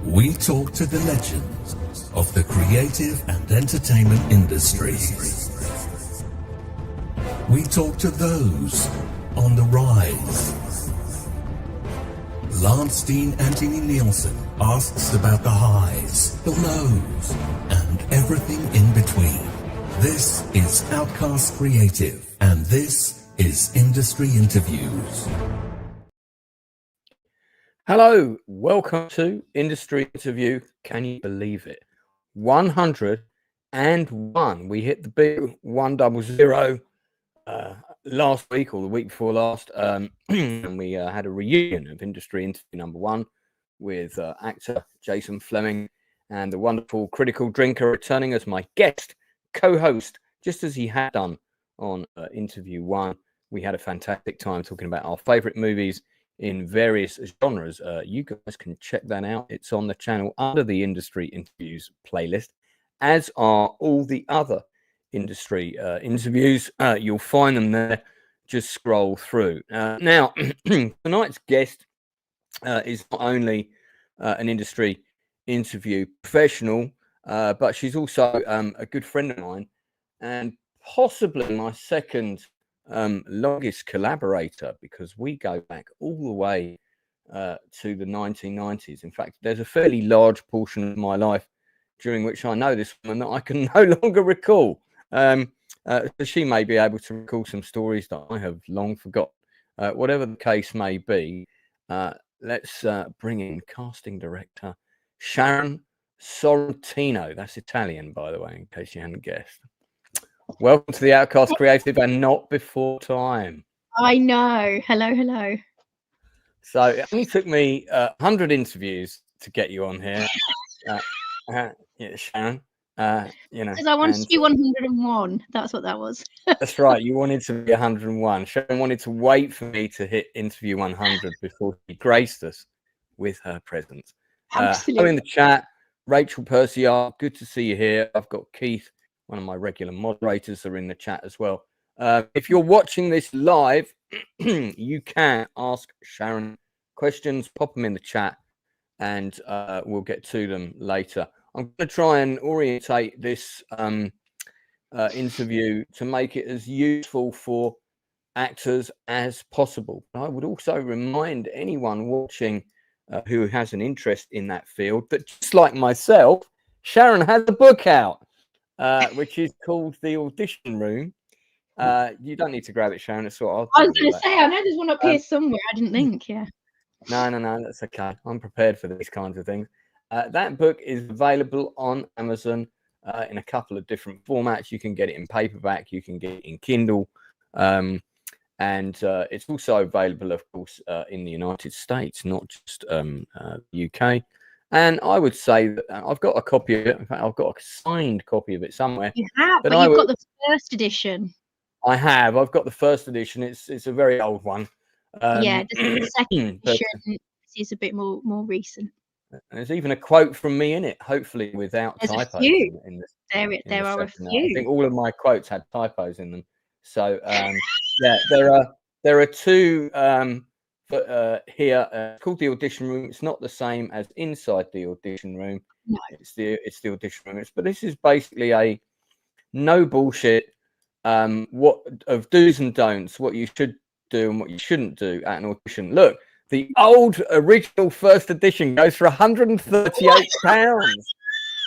We talk to the legends of the creative and entertainment industry. We talk to those on the rise. Lance Dean Anthony Nielsen asks about the highs, the lows, and everything in between. This is Outcast Creative, and this is Industry Interviews. Hello, welcome to Industry Interview. Can you believe it? 101. We hit the big 100 last week or the week before last, and we had a reunion of Industry Interview number 1 with actor Jason Fleming and the wonderful critical drinker returning as my guest co-host, just as he had done on Interview 1. We had a fantastic time talking about our favourite movies in various genres. You guys can check that out. It's on the channel under the Industry Interviews playlist, as are all the other industry interviews. You'll find them there. Just scroll through. Now, tonight's guest is not only an industry interview professional, but she's also a good friend of mine and possibly my second longest collaborator, because we go back all the way to the 1990s. In fact, there's a fairly large portion of my life during which I know this woman that I can no longer recall. So she may be able to recall some stories that I have long forgotten. Whatever the case may be, let's bring in casting director Sharon Sorrentino. That's Italian, by the way, in case you hadn't guessed. Welcome to the Outcast Creative and Not Before Time. I know. Hello. So it only took me 100 interviews to get you on here. Yeah, Sharon. Because I wanted to be 101. That's what that was. That's right. You wanted to be 101. Sharon wanted to wait for me to hit interview 100 before she graced us with her presence. Absolutely. In the chat, Rachel Perciar, good to see you here. I've got Keith, one of my regular moderators, are in the chat as well. If you're watching this live, you can ask Sharon questions, pop them in the chat, and we'll get to them later. I'm going to try and orientate this interview to make it as useful for actors as possible. I would also remind anyone watching who has an interest in that field that, just like myself, Sharon has a book out, which is called The Audition Room. You don't need to grab it, Sharon. It's what I was going to say, I know there's one up here somewhere. I didn't think, yeah. No, that's okay. I'm prepared for these kinds of things. That book is available on Amazon in a couple of different formats. You can get it in paperback, you can get it in Kindle, and it's also available, of course, in the United States, not just UK. And I would say that I've got a copy of it. In fact, I've got a signed copy of it somewhere. You have, but you've got the first edition. I have. I've got the first edition. It's a very old one. Yeah, the second edition is a bit more recent. There's even a quote from me in it, hopefully without typos. There are a few. I think all of my quotes had typos in them. So yeah, there are two here called The Audition Room. It's not the same as Inside the Audition Room. No. It's the Audition Room. But this is basically a no bullshit what of do's and don'ts, what you should do and what you shouldn't do at an audition. Look, the old original first edition goes for £138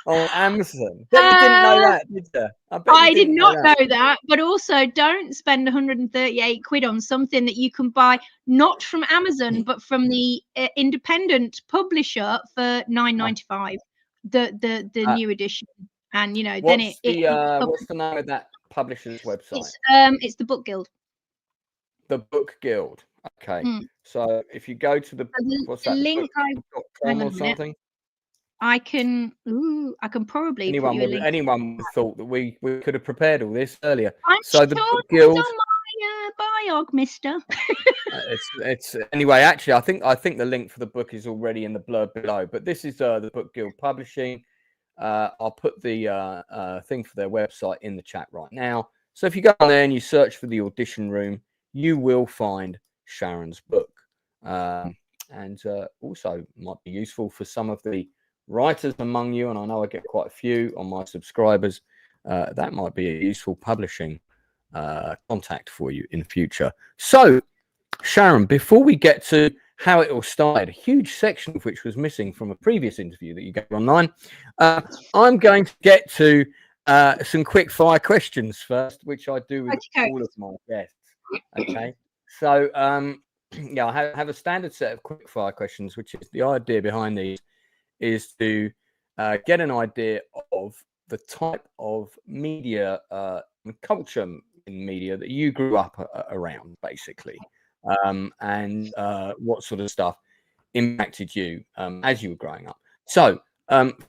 on Amazon. You didn't know that, did you? I did not know that, but also don't spend 138 quid on something that you can buy not from Amazon, but from the independent publisher for £9.95. The new edition, and then what's the name of that publisher's website? It's the Book Guild. The Book Guild. Okay. Mm. So if you go to the So what's the that? link I book.com hang on or a minute. something. I can probably put you a link. Anyone would have thought that we could have prepared all this earlier. I'm So the sure book it was guild. on my biog, mister. It's anyway. Actually, I think the link for the book is already in the blurb below. But this is the Book Guild Publishing. I'll put the thing for their website in the chat right now. So if you go on there and you search for the audition room, you will find Sharon's book, and also might be useful for some of the writers among you. And I know I get quite a few on my subscribers. That might be a useful publishing contact for you in the future. So, Sharon, before we get to how it all started, a huge section of which was missing from a previous interview that you gave online, I'm going to get to some quick fire questions first, which I do with Okay. all of my guests. Okay. So, yeah, I have a standard set of quick fire questions, which is the idea behind these is to get an idea of the type of media culture in media that you grew up around, basically, and what sort of stuff impacted you as you were growing up. So,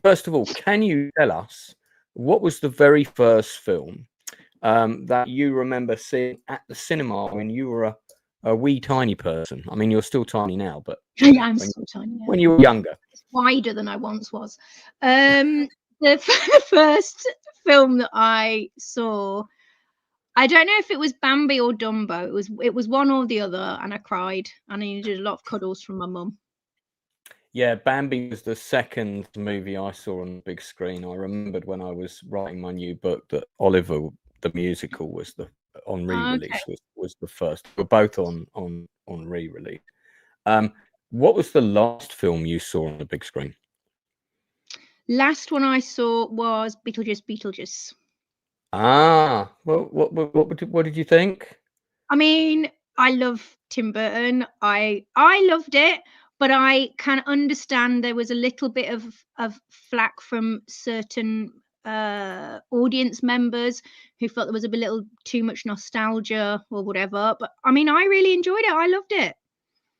first of all, can you tell us what was the very first film that you remember seeing at the cinema when you were a wee tiny person? I mean, you're still tiny now, but Yeah, I'm still tiny. when you were younger. It's wider than I once was. The first film that I saw, I don't know if it was Bambi or Dumbo. It was one or the other, and I cried, and I needed a lot of cuddles from my mum. Yeah, Bambi was the second movie I saw on the big screen. I remembered when I was writing my new book that Oliver, the musical, was the on re-release was the first. We're both on re-release. What was the last film you saw on the big screen? Last one I saw was Beetlejuice. Ah, well, what did you think? I mean, I love Tim Burton. I loved it, but I can understand there was a little bit of flack from certain audience members who felt there was a little too much nostalgia or whatever. But I mean, I really enjoyed it. I loved it.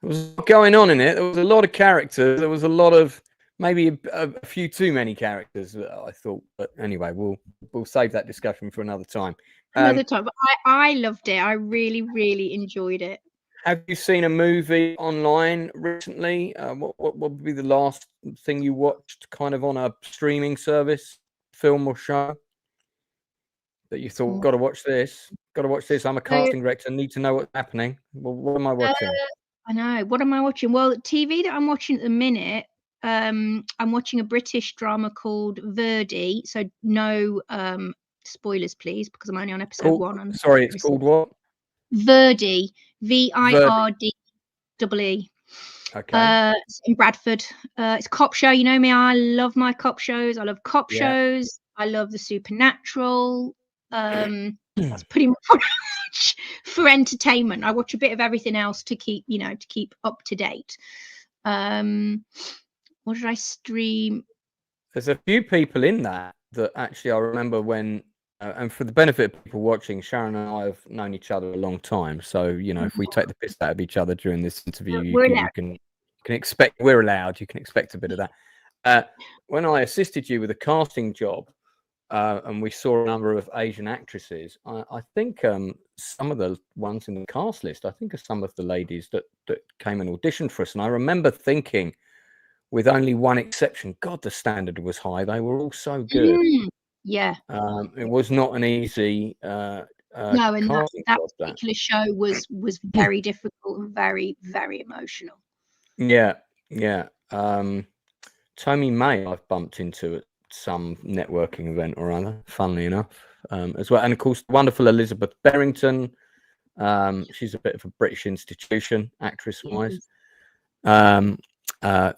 There was a lot going on in it. There was a lot of characters. There was a lot of maybe a few too many characters, I thought. But anyway, we'll save that discussion for another time. Another time, but I loved it. I really, really enjoyed it. Have you seen a movie online recently? What would be the last thing you watched, kind of on a streaming service, film or show, that you thought, got to watch this? Got to watch this. I'm a casting director. Need to know what's happening. Well, what am I watching? I know. What am I watching? Well, TV that I'm watching at the minute, I'm watching a British drama called Verdi. So no spoilers, please, because I'm only on episode 1. Sorry, it's called what? Verdi. Virdi. Okay. It's in Bradford. It's a cop show. You know me. I love my cop shows. I love cop shows. I love the supernatural. That's pretty much what I watch for entertainment. I watch a bit of everything else to keep up to date. What did I stream? There's a few people in that actually I remember when, and for the benefit of people watching, Sharon and I have known each other a long time. So, if we take the piss out of each other during this interview, you can expect, we're allowed, you can expect a bit of that. When I assisted you with a casting job, and we saw a number of Asian actresses, I think some of the ones in the cast list, I think are some of the ladies that came and auditioned for us. And I remember thinking, with only one exception, God, the standard was high. They were all so good. Yeah. It was not an easy no, and that particular show was very difficult and very, very emotional. Yeah. Tommy May I've bumped into at some networking event or other, funnily enough, as well. And of course, the wonderful Elizabeth Berrington. She's a bit of a British institution, actress-wise.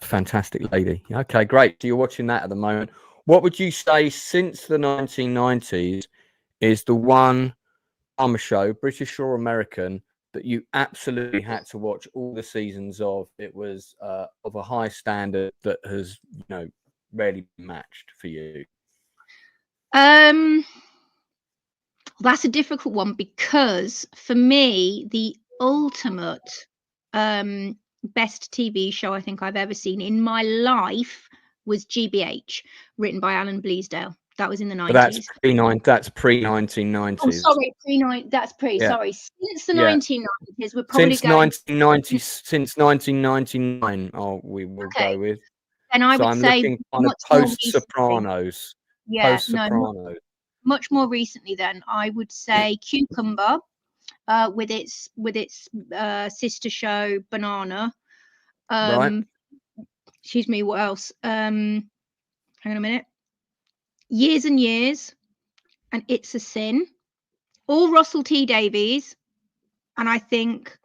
Fantastic lady. Okay, great. So you're watching that at the moment. What would you say, since the 1990s, is the one drama show, British or American, that you absolutely had to watch all the seasons of? It was of a high standard that has, rarely been matched for you. That's a difficult one, because for me, the ultimate best TV show I think I've ever seen in my life was GBH, written by Alan Bleasdale. That was in the 90s. But that's pre 1990s. Oh, sorry, that's pre. Yeah. Sorry, since the 1990s, we're probably since 1999. We will go with. And I would I'm say looking kind of post Sopranos. Yeah, post Sopranos. Much more recently. Then I would say Cucumber, with its sister show Banana. Right. Excuse me. What else? Hang on a minute. Years and Years, and It's a Sin. All Russell T Davies, and I think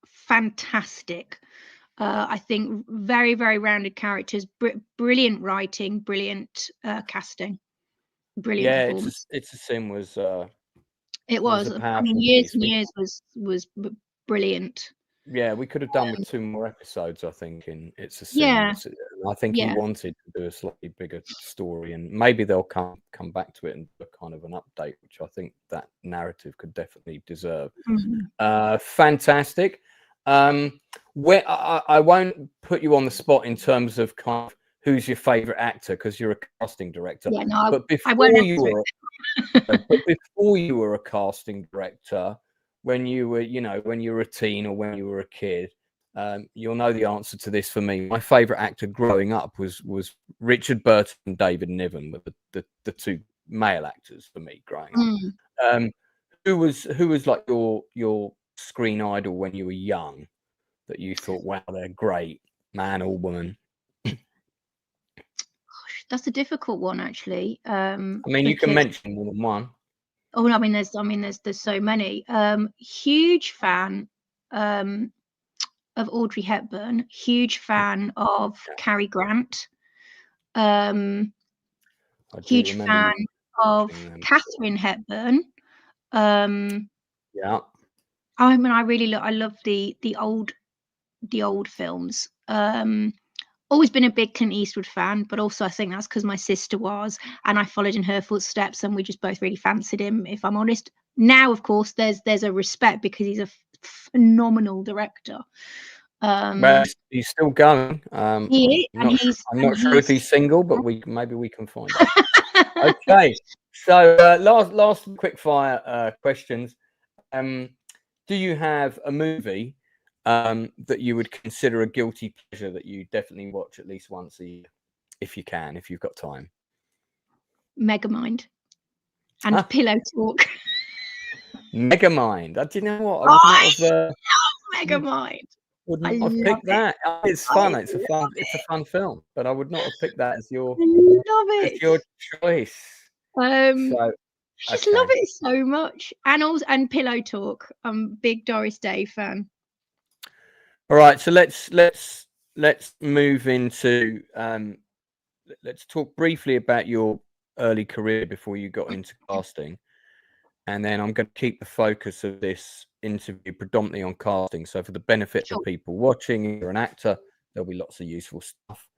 fantastic. I think very, very rounded characters, brilliant writing, brilliant casting, brilliant performance. It's a Sin was. It was. I mean, Years and Years was brilliant. Yeah, we could have done with 2 more episodes, I think, in It's a Sin. Yeah. I think he wanted to do a slightly bigger story, and maybe they'll come back to it and do a kind of an update, which I think that narrative could definitely deserve. Fantastic. Where I won't put you on the spot in terms of kind of who's your favorite actor, because you're a casting director. Yeah, no, but before you were a casting director, when you were a teen or when you were a kid, you'll know the answer to this. For me, my favorite actor growing up was Richard Burton and David Niven, were the 2 male actors for me growing up. Who was like your screen idol when you were young, that you thought, wow, they're great, man or woman? Gosh, that's a difficult one, actually. I mean, you can mention more than one. Oh, I mean, there's so many. Huge fan of Audrey Hepburn. Huge fan of Cary Grant. Huge fan of Katharine Hepburn. Yeah. I mean, I love the old films. Always been a big Clint Eastwood fan, but also I think that's because my sister was, and I followed in her footsteps, and we just both really fancied him, if I'm honest. Now, of course, there's a respect because he's a phenomenal director. Well, he's still going. I'm not sure if he's single, but maybe we can find out. Okay, so last quick fire questions. Do you have a movie that you would consider a guilty pleasure that you definitely watch at least once a year, if you've got time? Megamind and Pillow Talk. Megamind. Do you know what? I would not have Megamind. Would not have picked that. It's fun. It's a fun film, but I would not have picked that as your choice. I just love it so much. And Pillow Talk. I'm a big Doris Day fan. All right, so let's move into let's talk briefly about your early career before you got into casting, and then I'm going to keep the focus of this interview predominantly on casting. So for the benefit of people watching, if you're an actor, there'll be lots of useful stuff.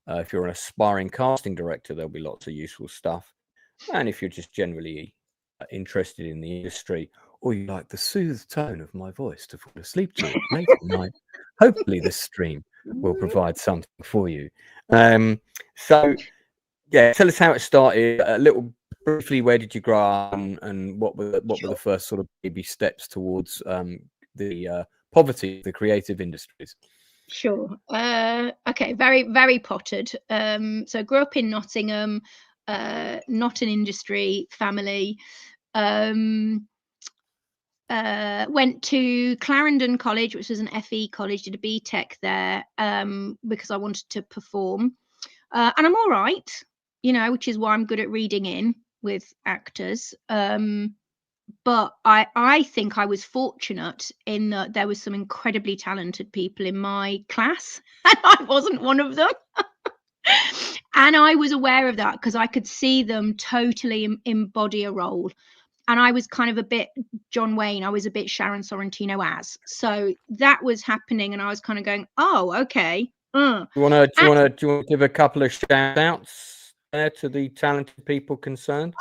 If you're an aspiring casting director, there'll be lots of useful stuff. And if you're just generally interested in the industry, or you like the soothed tone of my voice to fall asleep to late at night, hopefully this stream will provide something for you. So yeah, tell us how it started a little briefly. Where did you grow up, and what were the first sort of baby steps towards the poverty of the creative industries? Sure. Okay, very, very potted. So I grew up in Nottingham, not an industry family. Went to Clarendon College, which was an FE college, did a BTEC there, because I wanted to perform. And I'm all right, which is why I'm good at reading in with actors. But I think I was fortunate in that there was some incredibly talented people in my class, and I wasn't one of them. And I was aware of that because I could see them totally embody a role. And I was kind of a bit John Wayne. I was a bit Sharon Sorrentino as. So that was happening, and I was kind of going, "Oh, okay." Do you want to give a couple of shout outs there to the talented people concerned?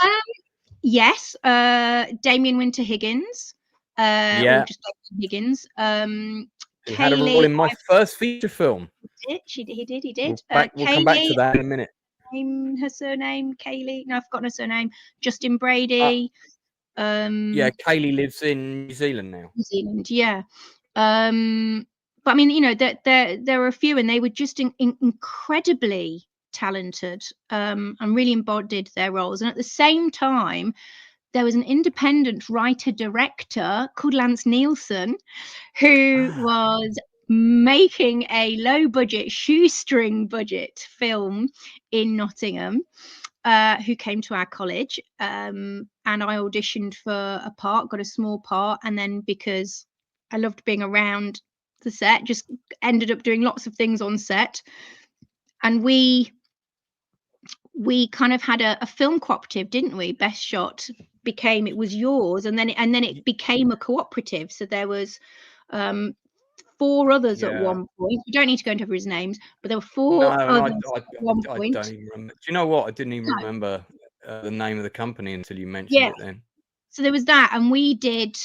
Yes, Damien Winter Higgins. Or just Higgins. He had a role in my first feature film. He did. We'll come back to that in a minute. Her surname, Kaylee. No, I've forgotten her surname. Justin Brady. Yeah, Kaylee lives in New Zealand now. New Zealand, yeah. But I mean, you know, there were a few, and they were just incredibly talented, and really embodied their roles. And at the same time, there was an independent writer-director called Lance Nielsen, who was making a low-budget, shoestring budget film in Nottingham, who came to our college, and I auditioned for a part, got a small part, and then because I loved being around the set, just ended up doing lots of things on set. And we kind of had a film cooperative, didn't we? Best Shot became It Was Yours, and then it became a cooperative. So there was 4 others at one point. You don't need to go into his names, but there were 4 others at one point. I don't even remember. Do you know what? I didn't even remember the name of the company until you mentioned it then. So there was that, and we did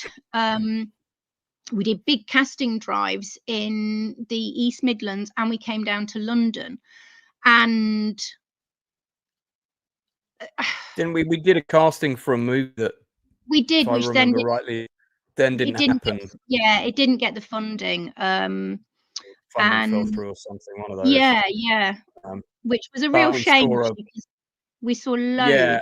big casting drives in the East Midlands, and we came down to London, and then we did a casting for a movie that we did, if I remember rightly, then didn't happen. It didn't get the funding. Funding fell through or something. One of those. Yeah. Which was a real shame because we saw loads. Yeah.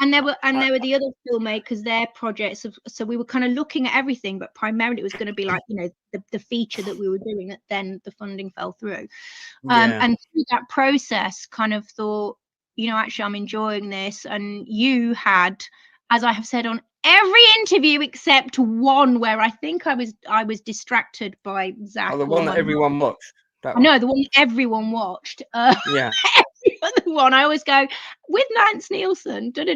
And there were the other filmmakers, their projects. So we were kind of looking at everything, but primarily it was going to be like, you know, the feature that we were doing. That then the funding fell through. And through that process, kind of thought, you know, actually I'm enjoying this. And you had, as I have said on every interview except one, where I think I was distracted by Zach. The one that everyone watched. No, the one everyone watched. Yeah. The one I always go with Lance Nielsen. But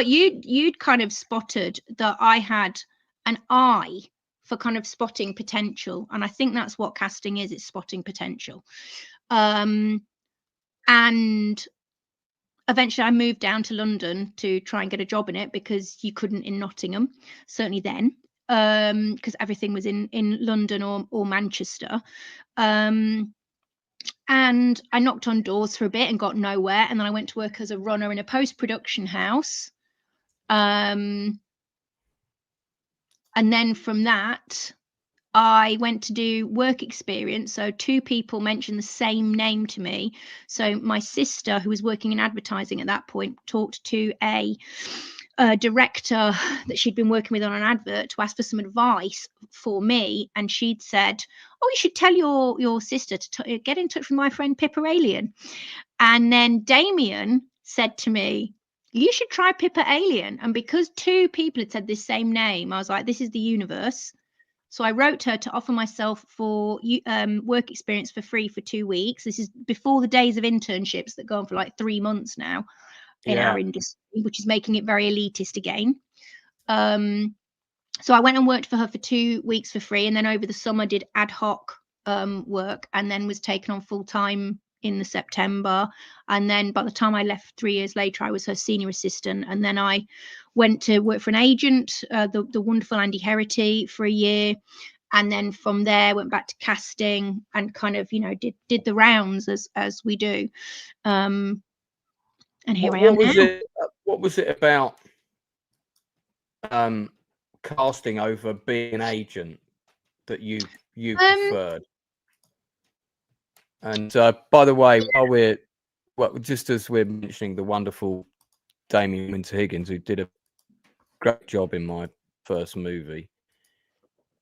you'd kind of spotted that I had an eye for kind of spotting potential, and I think that's what casting is. It's spotting potential. And eventually I moved down to London to try and get a job in it, because you couldn't in Nottingham, certainly then, because everything was in London or Manchester. And I knocked on doors for a bit and got nowhere, and then I went to work as a runner in a post-production house. And then from that I went to do work experience. So 2 people mentioned the same name to me. So my sister, who was working in advertising at that point, talked to a director that she'd been working with on an advert to ask for some advice for me. And she'd said, oh, you should tell your sister to get in touch with my friend Pippa Alien. And then Damien said to me, you should try Pippa Alien. And because 2 people had said this same name, I was like, this is the universe. So I wrote her to offer myself for work experience for free for 2 weeks. This is before the days of internships that go on for like 3 months now in our industry, which is making it very elitist again. So I went and worked for her for 2 weeks for free, and then over the summer did ad hoc work, and then was taken on full time in the September. And then by the time I left 3 years later, I was her senior assistant. And then I went to work for an agent, the wonderful Andy Herity, for a year. And then from there went back to casting and kind of, you know, did the rounds as we do. And here I am now. What was it about casting over being an agent that you preferred? And by the way, just as we're mentioning the wonderful Damien Winter Higgins, who did a great job in my first movie,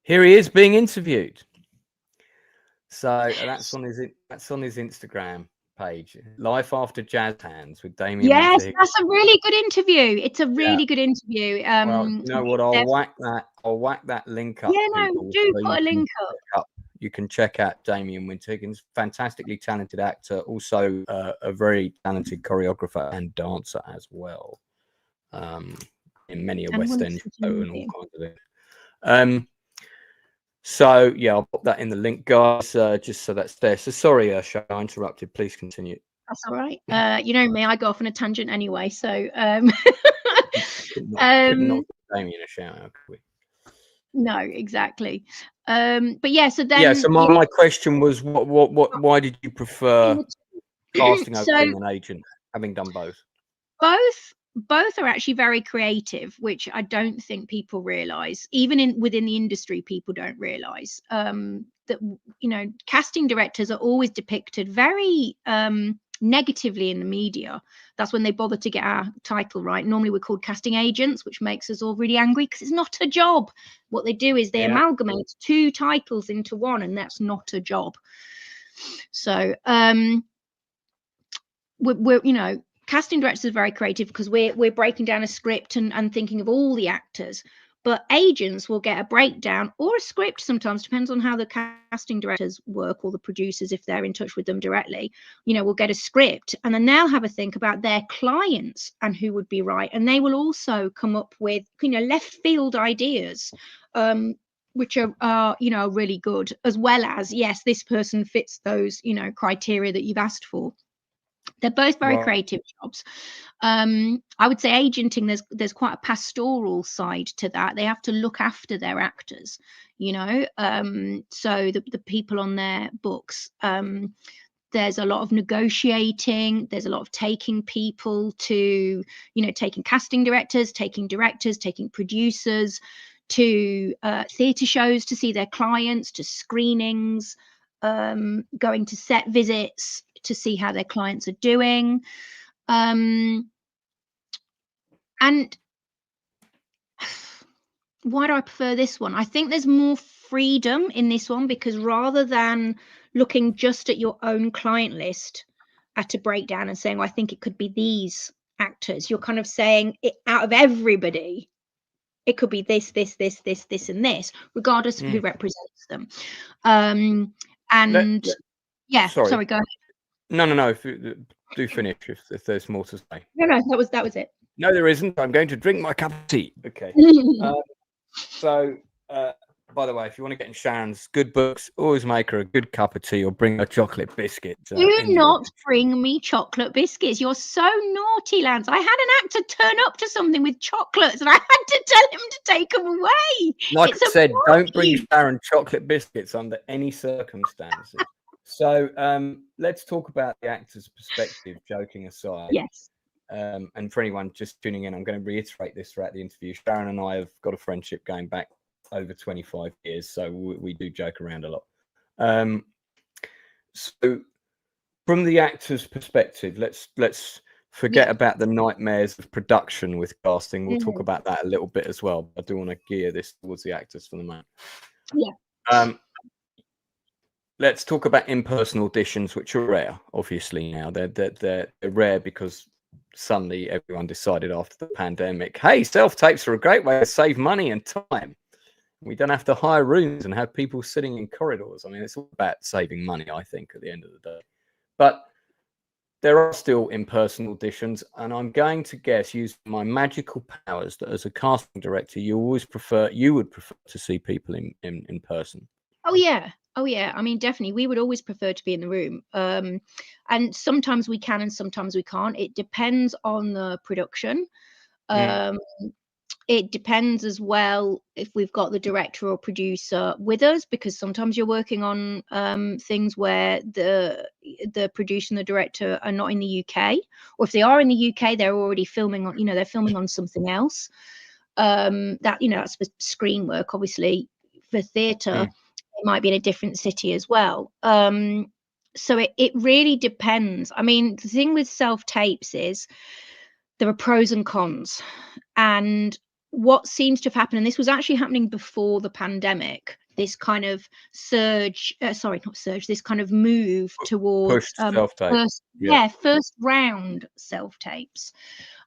here he is being interviewed. So that's on his Instagram page, Life After Jazz Hands with Damien. Yes, that's a really good interview. It's a really good interview. Well, you know what? I'll whack that link up. Yeah, no, do put a link up. You can check out Damien Winter Higgins, fantastically talented actor, also a very talented choreographer and dancer as well. In many a West End show and all kinds of it. So yeah, I'll put that in the link, guys, just so that's there. So sorry, Sharon, I interrupted. Please continue. That's all right. You know me, I go off on a tangent anyway. So could not Damien a shout out, could we? No, exactly. But yeah, so then Yeah, so my question was, why did you prefer casting over so being an agent, having done both? both are actually very creative, which I don't think people realize. Even within the industry, people don't realize that, you know, casting directors are always depicted very negatively in the media. That's when they bother to get our title right. Normally we're called casting agents, which makes us all really angry because it's not a job. What they do is they amalgamate two titles into one, and that's not a job. So we're you know, casting directors are very creative because we're breaking down a script and thinking of all the actors. But agents will get a breakdown or a script, sometimes depends on how the casting directors work, or the producers, if they're in touch with them directly, you know, will get a script, and then they'll have a think about their clients and who would be right, and they will also come up with, you know, left field ideas, which are you know, really good, as well as, yes, this person fits those, you know, criteria that you've asked for. They're both very creative jobs. I would say agenting, there's quite a pastoral side to that. They have to look after their actors, you know. So the people on their books, there's a lot of negotiating, there's a lot of taking people to, you know, taking casting directors, taking producers to theatre shows to see their clients, to screenings, going to set visits to see how their clients are doing. And why do I prefer this one? I think there's more freedom in this one, because rather than looking just at your own client list at a breakdown and saying, well, I think it could be these actors, you're kind of saying, it, out of everybody, it could be this, this, this, this, this, and this, regardless of who represents them. Yeah, sorry, go ahead. No. Do finish if there's more to say. No, that was it. No, there isn't. I'm going to drink my cup of tea. Okay. So, by the way, if you want to get in Sharon's good books, always make her a good cup of tea or bring her chocolate biscuit. Do not bring me chocolate biscuits. You're so naughty, Lance. I had an actor turn up to something with chocolates, and I had to tell him to take them away. Like I said, don't bring Sharon chocolate biscuits under any circumstances. So let's talk about the actor's perspective, joking aside. Yes. And for anyone just tuning in, I'm going to reiterate this throughout the interview. Sharon and I have got a friendship going back over 25 years, so we do joke around a lot. So from the actor's perspective, let's forget about the nightmares of production with casting. We'll talk about that a little bit as well. I do want to gear this towards the actors for the moment. Yeah. Let's talk about in-person auditions, which are rare. Obviously now they're rare because suddenly everyone decided after the pandemic, hey, self-tapes are a great way to save money and time. We don't have to hire rooms and have people sitting in corridors. I mean, it's all about saving money, I think, at the end of the day. But there are still in-person auditions, and I'm going to guess, using my magical powers, that as a casting director, you would prefer to see people in person. Oh yeah. I mean, definitely, we would always prefer to be in the room. And sometimes we can, and sometimes we can't. It depends on the production. It depends as well if we've got the director or producer with us, because sometimes you're working on things where the producer and the director are not in the UK, or if they are in the UK, they're already filming on, they're filming on something else. That's for screen work. Obviously, for theatre, it might be in a different city as well. So it really depends. I mean, the thing with self-tapes is there are pros and cons. And what seems to have happened, and this was actually happening before the pandemic, this kind of this kind of move towards first round self-tapes.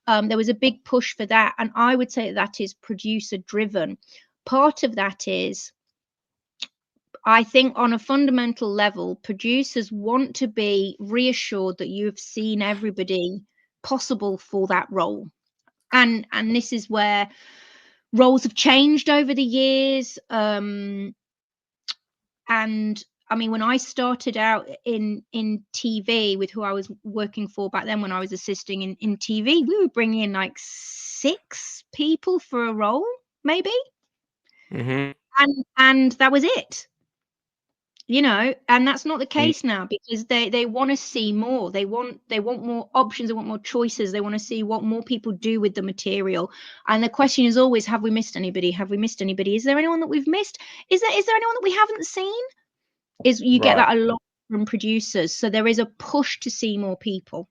There was a big push for that, and I would say that is producer driven. Part of that is, I think, on a fundamental level, producers want to be reassured that you've seen everybody possible for that role. And this is where roles have changed over the years. And I mean, when I started out in TV with who I was working for back then, when I was assisting in TV, we were bringing in like 6 people for a role, maybe, and that was it. And that's not the case now, because they want to see more. They want more options. They want more choices. They want to see what more people do with the material. And the question is always, have we missed anybody? Have we missed anybody? Is there anyone that we've missed? Is there anyone that we haven't seen? You get that a lot from producers. So there is a push to see more people.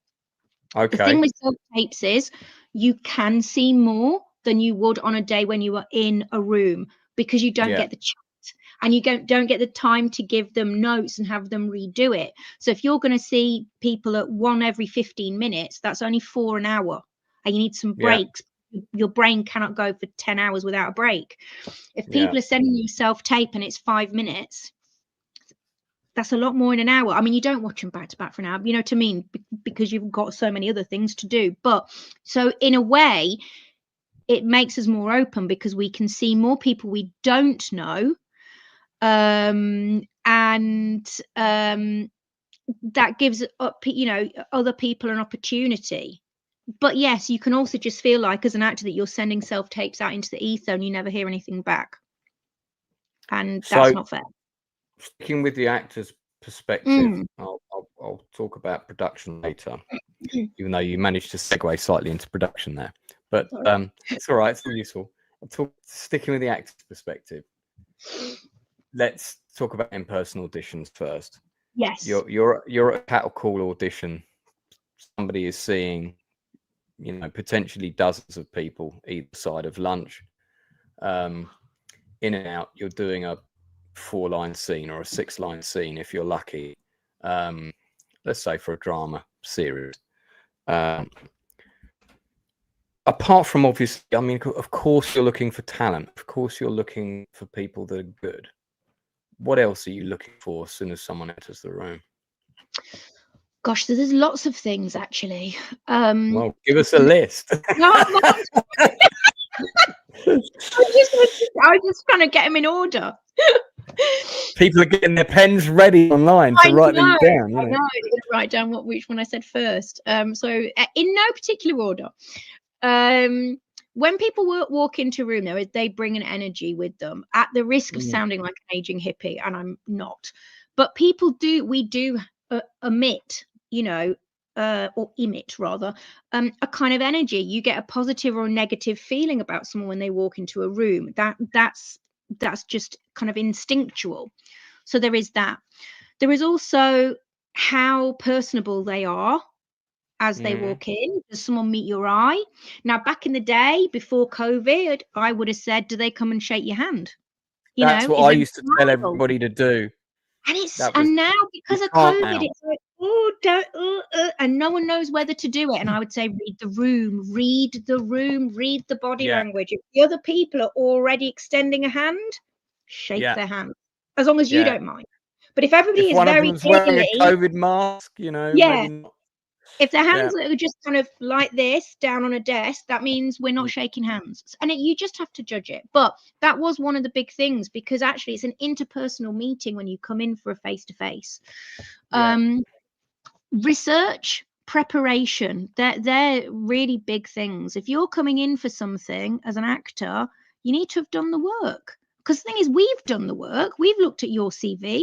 Okay. The thing with self-tapes is you can see more than you would on a day when you are in a room, because you don't get the chat, and you don't get the time to give them notes and have them redo it. So if you're going to see people at 1 every 15 minutes, that's only 4 an hour, and you need some breaks. Your brain cannot go for 10 hours without a break. If people are sending you self-tape and it's 5 minutes, that's a lot more in an hour. I mean, you don't watch them back to back for an hour, you know what I mean? Because you've got so many other things to do. But so in a way, it makes us more open, because we can see more people we don't know. And that gives other people an opportunity. But yes, you can also just feel like, as an actor, that you're sending self-tapes out into the ether and you never hear anything back, and that's not fair. Sticking with the actor's perspective, I'll talk about production later, even though you managed to segue slightly into production there. But it's all right, it's all useful. Sticking with the actor's perspective, let's talk about in-person auditions first. Yes. You're at a cattle call audition. Somebody is seeing, potentially dozens of people either side of lunch. In and out, you're doing a 4-line scene or a 6-line scene if you're lucky. Let's say for a drama series. Apart from, obviously, I mean, of course you're looking for talent. Of course you're looking for people that are good. What else are you looking for as soon as someone enters the room? Gosh, there's lots of things, actually. Well, give us a list. No, I just trying to get them in order. People are getting their pens ready online to write them down. I know. Write down which one I said first. So in no particular order. When people walk into a room, they bring an energy with them, at the risk of sounding like an aging hippie, and I'm not. But we do emit, or emit rather, a kind of energy. You get a positive or a negative feeling about someone when they walk into a room. That's just kind of instinctual. So there is that. There is also how personable they are as they walk in. Does someone meet your eye? Now, back in the day, before COVID, I would have said, do they come and shake your hand? That's what I used to tell everybody to do. And now, because of COVID, it's like, and no one knows whether to do it. And I would say, read the room, read the body language. If the other people are already extending a hand, shake their hand, as long as you don't mind. But if everybody is very wearing a COVID mask, maybe not. If their hands are just kind of like this down on a desk, that means we're not shaking hands. And you just have to judge it. But that was one of the big things, because actually it's an interpersonal meeting when you come in for a face-to-face. Research, preparation, they're really big things. If you're coming in for something as an actor, you need to have done the work. Because the thing is, we've done the work. We've looked at your CV.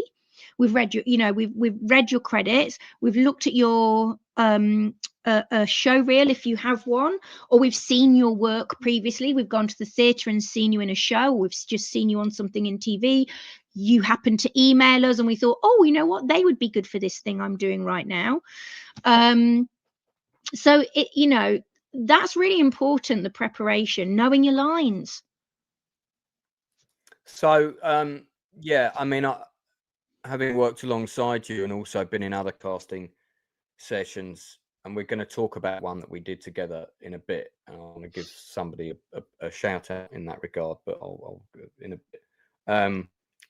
We've read your, we've read your credits. We've looked at your show reel, if you have one, or we've seen your work previously. We've gone to the theatre and seen you in a show, or we've just seen you on something in TV. You happened to email us and we thought, oh, you know what? They would be good for this thing I'm doing right now. So, that's really important, the preparation, knowing your lines. So, I mean, having worked alongside you and also been in other casting sessions, and we're going to talk about one that we did together in a bit. And I want to give somebody a shout out in that regard, but I'll in a bit.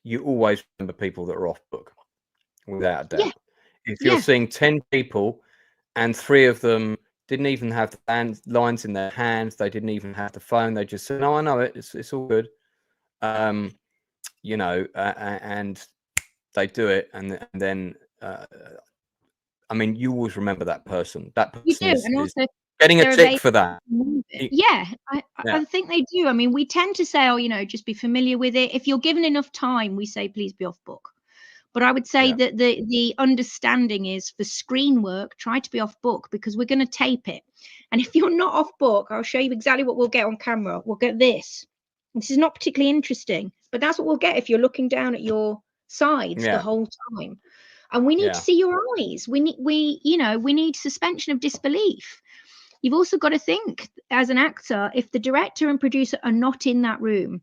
You always remember people that are off book, without a doubt. Yeah. If you're seeing 10 people and 3 of them didn't even have the lines in their hands, they didn't even have the phone, they just said, "No, I know it. It's all good." And they do it, and then I mean, you always remember that person. That You person do, is and also getting a they're tick available for that. to move it. It- Yeah, I Yeah. think they do. I mean, we tend to say, oh, you know, just be familiar with it. If you're given enough time, we say please be off book. But I would say Yeah. that the understanding is for screen work, try to be off book, because we're going to tape it. And if you're not off book, I'll show you exactly what we'll get on camera. We'll get this. This is not particularly interesting, but that's what we'll get if you're looking down at your sides the Yeah. whole time. And we need Yeah. to see your eyes. We need suspension of disbelief. You've also got to think, as an actor, if the director and producer are not in that room,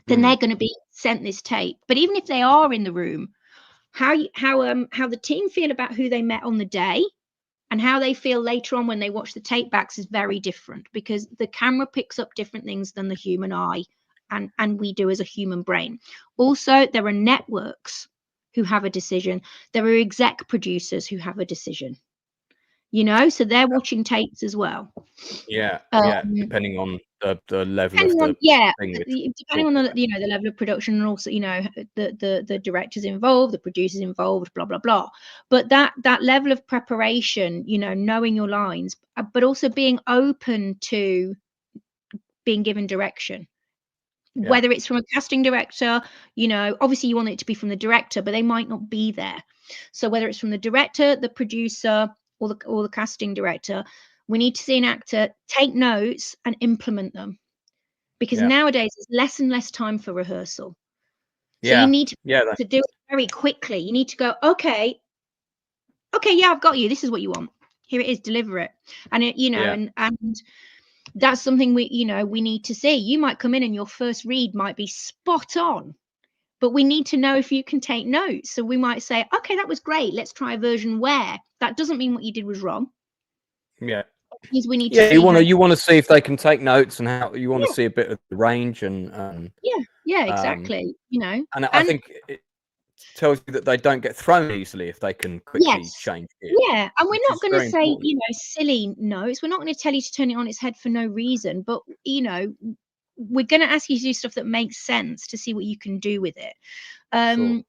then they're going to be sent this tape. But even if they are in the room, how the team feel about who they met on the day and how they feel later on when they watch the tape backs is very different, because the camera picks up different things than the human eye and we do as a human brain. Also, there are networks who have a decision. There are exec producers who have a decision, you know, so they're watching tapes as well. Yeah. Depending on the level of the thing. Depending on the the level of production, and also the directors involved, the producers involved, blah blah blah. But that level of preparation, knowing your lines, but also being open to being given direction. Yeah. Whether it's from a casting director, obviously you want it to be from the director, but they might not be there. So whether it's from the director, the producer, or the casting director, we need to see an actor take notes and implement them, because nowadays there's less and less time for rehearsal. So you need to do it very quickly. You need to go, okay, yeah, I've got you. This is what you want. Here it is. Deliver it. And and that's something we need to see. You might come in and your first read might be spot on, but we need to know if you can take notes. So we might say, okay, that was great. Let's try a version where. That doesn't mean what you did was wrong. Yeah. It means we need to see you want to see if they can take notes, and how you want to see a bit of the range and exactly. And I think it tells you that they don't get thrown easily if they can quickly change it. Yeah, and we're not going to say, silly notes. We're not going to tell you to turn it on its head for no reason, but we're going to ask you to do stuff that makes sense to see what you can do with it. Sure.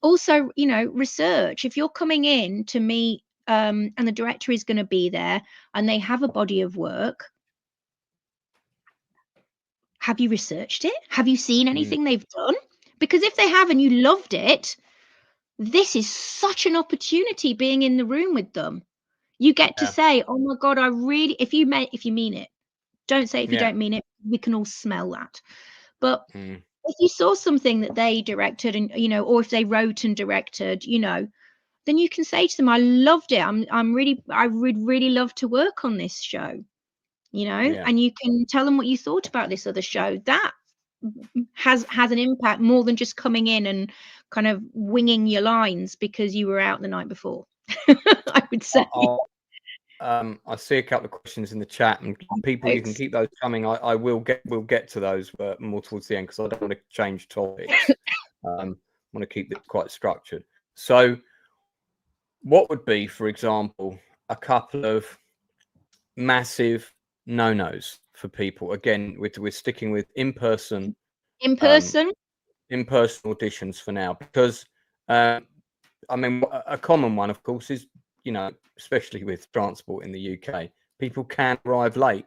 Also, research. If you're coming in to meet and the director is going to be there and they have a body of work, have you researched it? Have you seen anything they've done? Because if they have and you loved it, this is such an opportunity being in the room with them. You get to say, oh my God, I really, if you mean it, don't say if you don't mean it. We can all smell that. But if you saw something that they directed and, or if they wrote and directed, then you can say to them, I loved it. I would really love to work on this show, and you can tell them what you thought about this other show. That has an impact more than just coming in and kind of winging your lines because you were out the night before. I would say. I see a couple of questions in the chat, and people, you can keep those coming. We'll get to those more towards the end, because I don't want to change topics. I want to keep it quite structured. So what would be, for example, a couple of massive no-nos for people? Again, we're sticking with in-person auditions for now, because I mean, a common one, of course, is, especially with transport in the UK, people can arrive late.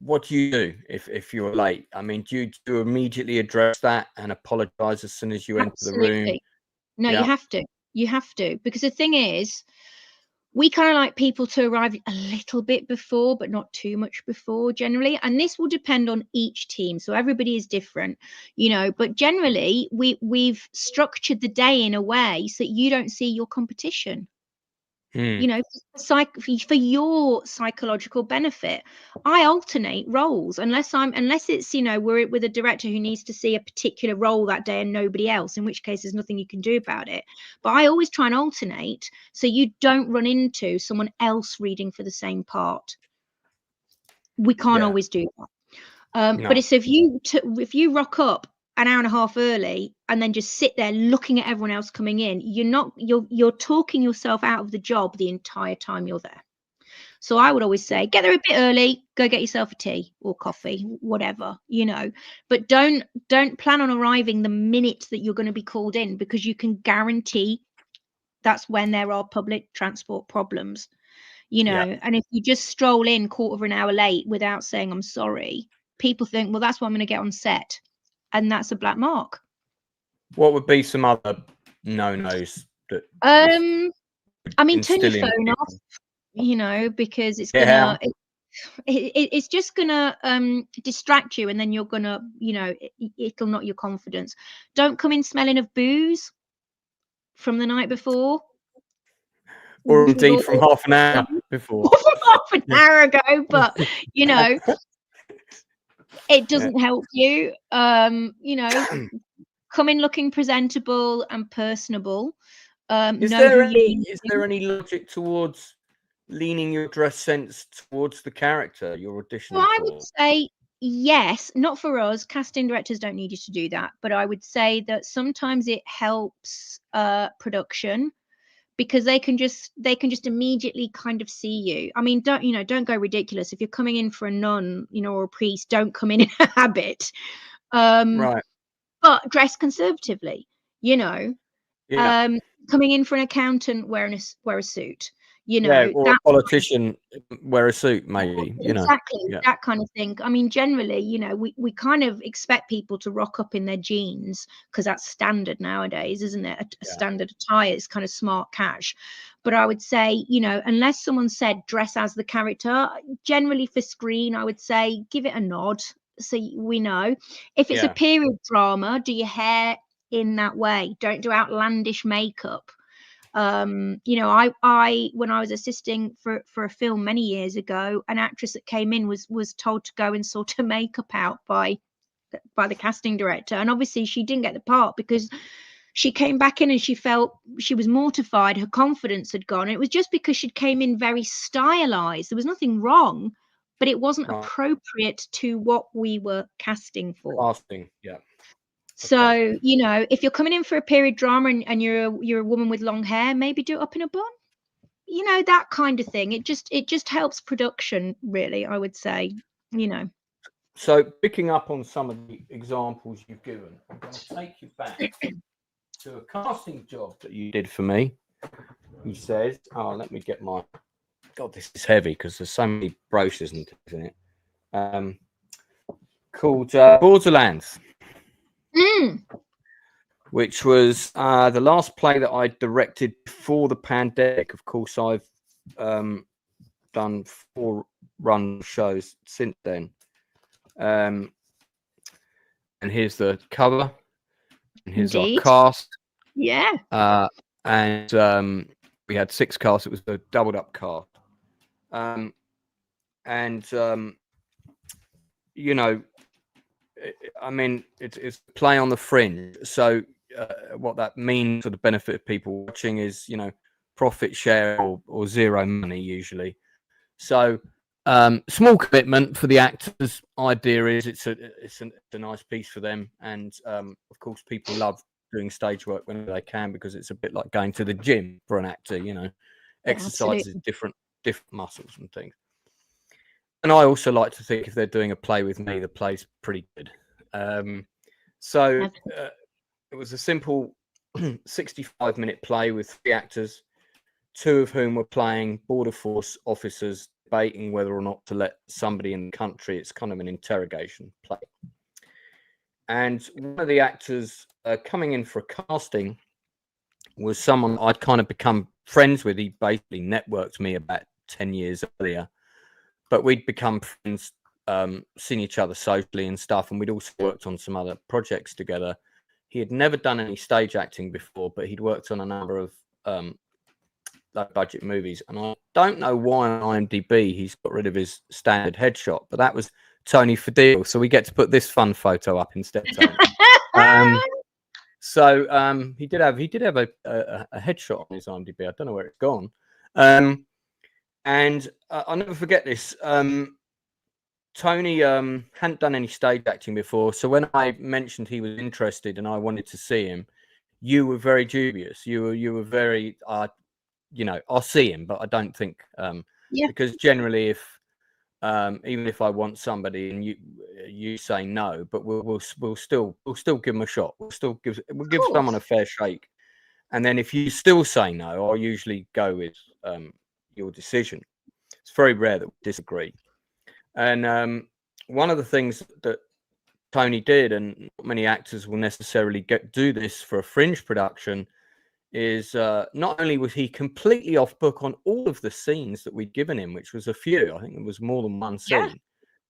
What do you do if you're late? I mean, do you immediately address that and apologize as soon as you enter the room? No, you have to, because the thing is, we kind of like people to arrive a little bit before, but not too much before generally. And this will depend on each team. So everybody is different, but generally we've structured the day in a way so that you don't see your competition. For your psychological benefit. I alternate roles unless it's we're with a director who needs to see a particular role that day and nobody else, in which case there's nothing you can do about it. But I always try and alternate so you don't run into someone else reading for the same part. We can't always do that. No. But it's if you rock up an hour and a half early and then just sit there looking at everyone else coming in, you're talking yourself out of the job the entire time you're there. So I would always say, get there a bit early, go get yourself a tea or coffee, whatever, you know, but don't plan on arriving the minute that you're going to be called in, because you can guarantee that's when there are public transport problems, you know. Yeah. And if you just stroll in quarter of an hour late without saying I'm sorry, people think, well, that's what I'm going to get on set, and that's a black mark. What would be some other no-nos that I mean, turn your instill in phone people? off, you know, because it's Yeah. gonna it's just gonna distract you, and then you're gonna, you know, it'll knock your confidence. Don't come in smelling of booze from the night before, Or indeed or from half an hour before. from half an hour ago, but you know, it doesn't help you. You know, come in looking presentable and personable. Is Know who there you're any logic towards leaning your dress sense towards the character you're Well, auditioning I for? would say yes, not for us. Casting directors don't need you to do that, but I would say that sometimes it helps production, because they can just immediately kind of see you. I mean, don't go ridiculous. If you're coming in for a nun, you know, or a priest, don't come in a habit. Right. But dress conservatively, you know. Yeah. Coming in for an accountant, wear a suit, you Yeah. know, Or a politician wear a suit, maybe. You know. exactly Yeah. that kind of thing. I mean, generally, you know, we kind of expect people to rock up in their jeans because that's standard nowadays, isn't it? A standard attire is kind of smart cash. But I would say, you know, unless someone said dress as the character, generally for screen, I would say give it a nod so we know. If it's a Yeah. period drama, do your hair in that way. Don't do outlandish makeup. You know, I when I was assisting for a film many years ago, an actress that came in was told to go and sort her makeup out by the casting director, and obviously she didn't get the part because she came back in and she felt she was mortified, her confidence had gone. It was just because she came in very stylized. There was nothing wrong, but it wasn't appropriate to what we were casting for. Casting. Yeah. So, you know, if you're coming in for a period drama and you're a woman with long hair, maybe do it up in a bun. You know, that kind of thing. It just helps production, really, I would say, you know. So picking up on some of the examples you've given, I'm going to take you back to a casting job that you did for me. He says, oh, let me get my, God, this is heavy because there's so many brochures and things in it. Called Borderlands, which was the last play that I directed before the pandemic. Of course, I've done 4 run shows since then. And here's the cover. And here's Indeed. our cast. Yeah. And we had 6 casts. It was a doubled up cast. You know, I mean, it's play on the fringe. So what that means for the benefit of people watching is, you know, profit share or zero money usually. So small commitment for the actors. Idea is it's a nice piece for them, and of course people love doing stage work when they can, because it's a bit like going to the gym for an actor. You know, exercises different muscles and things. And I also like to think if they're doing a play with me, the play's pretty good. So it was a simple 65-minute play with 3 actors, 2 of whom were playing border force officers debating whether or not to let somebody in the country. It's kind of an interrogation play. And one of the actors coming in for a casting was someone I'd kind of become friends with. He basically networked me about 10 years earlier. But we'd become friends, seen each other socially and stuff, and we'd also worked on some other projects together. He had never done any stage acting before, but he'd worked on a number of low-budget movies. And I don't know why on IMDb he's got rid of his standard headshot, but that was Tony Fadil. So we get to put this fun photo up instead. So he did have a headshot on his IMDb. I don't know where it's gone. And I'll never forget this. Tony hadn't done any stage acting before. So when I mentioned he was interested and I wanted to see him, you were very dubious. You were very, you know, I'll see him, but I don't think because generally, if even if I want somebody and you say no, but we'll still give them a shot. We'll give someone a fair shake, and then if you still say no, I'll usually go with your decision. It's very rare that we disagree. And one of the things that Tony did, and not many actors will necessarily do this for a fringe production, is not only was he completely off book on all of the scenes that we'd given him, which was a few, I think it was more than one scene. Yeah.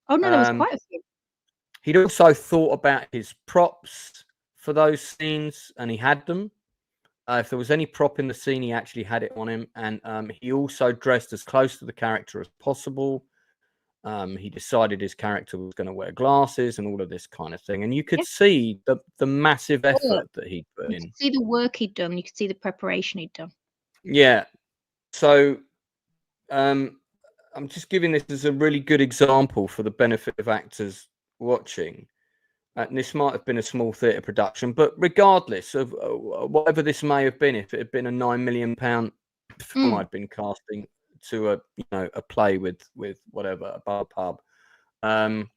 Oh no, there was quite a few. He'd also thought about his props for those scenes, and he had them. If there was any prop in the scene, he actually had it on him, and he also dressed as close to the character as possible. He decided his character was going to wear glasses and all of this kind of thing, and you could see the massive effort that he put in. You could see the work he'd done. You could see the preparation he'd done. Yeah. So I'm just giving this as a really good example for the benefit of actors watching. And this might have been a small theatre production, but regardless of whatever this may have been, if it had been a £9 million film I'd been casting to a play with whatever, a bar pub. When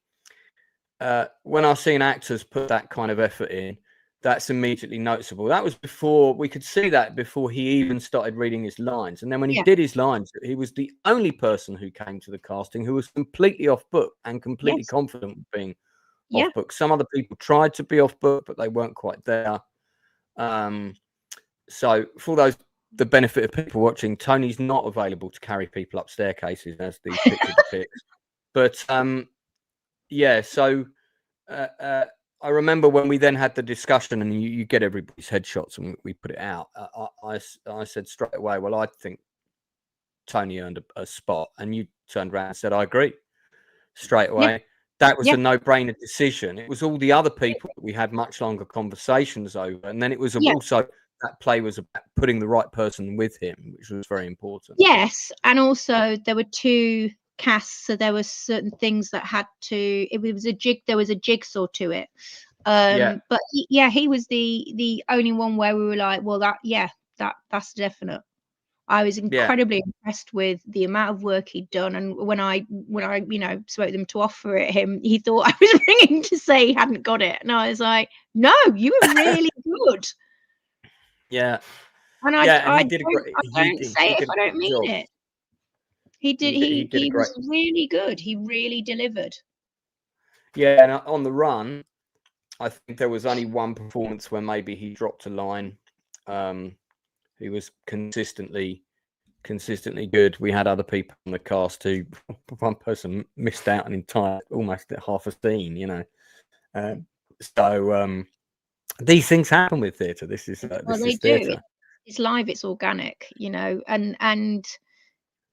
I've seen actors put that kind of effort in, that's immediately noticeable. That was before we could see that before he even started reading his lines. And then when he did his lines, he was the only person who came to the casting who was completely off book and completely confident with being off book. Some other people tried to be off book, but they weren't quite there. So for the benefit of people watching, Tony's not available to carry people up staircases, as the picture depicts. But so I remember when we then had the discussion, and you get everybody's headshots, and we put it out. I said straight away, well, I think Tony earned a spot, and you turned around and said, I agree, straight away. That was a no-brainer decision. It was all the other people that we had much longer conversations over, and then it was also that play was about putting the right person with him, which was very important. Yes, and also there were two casts, so there were certain things that had to. It was a jig. There was a jigsaw to it. But he was the only one where we were like, well, that's definite. I was incredibly impressed with the amount of work he'd done, and when I spoke them to offer it him, he thought I was ringing to say he hadn't got it, and I was like, no, you were really good. Yeah, and I don't say it if I don't mean it. He did. He was really good. He really delivered. Yeah, and on the run, I think there was only one performance where maybe he dropped a line. He was consistently good. We had other people on the cast who one person missed out an entire, almost half a scene, so these things happen with theatre. This is theatre. It's live, it's organic, and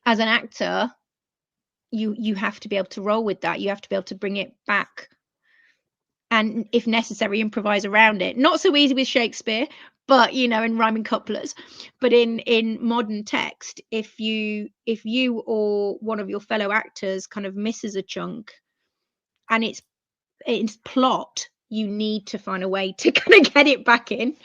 as an actor, you have to be able to roll with that. You have to be able to bring it back, and if necessary, improvise around it. Not so easy with Shakespeare, but in rhyming couplets. But in modern text, if you or one of your fellow actors kind of misses a chunk, and it's plot, you need to find a way to kind of get it back in.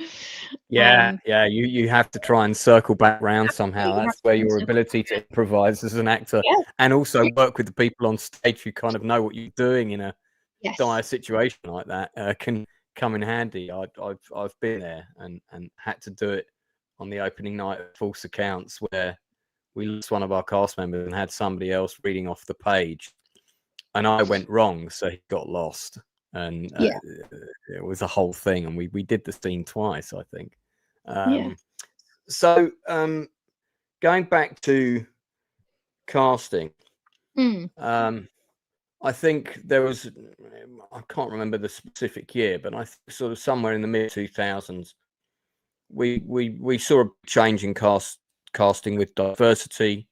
You have to try and circle back around somehow. That's where your ability to improvise as an actor and also work with the people on stage who kind of know what you're doing in a dire situation like that can come in handy. I've been there and had to do it on the opening night of False Accounts, where we lost one of our cast members and had somebody else reading off the page, and I went wrong, so he got lost, and it was a whole thing, and we did the scene twice, I think. So going back to casting, I think there was, I can't remember the specific year, but I think sort of somewhere in the mid 2000s, we saw a change in casting with diversity,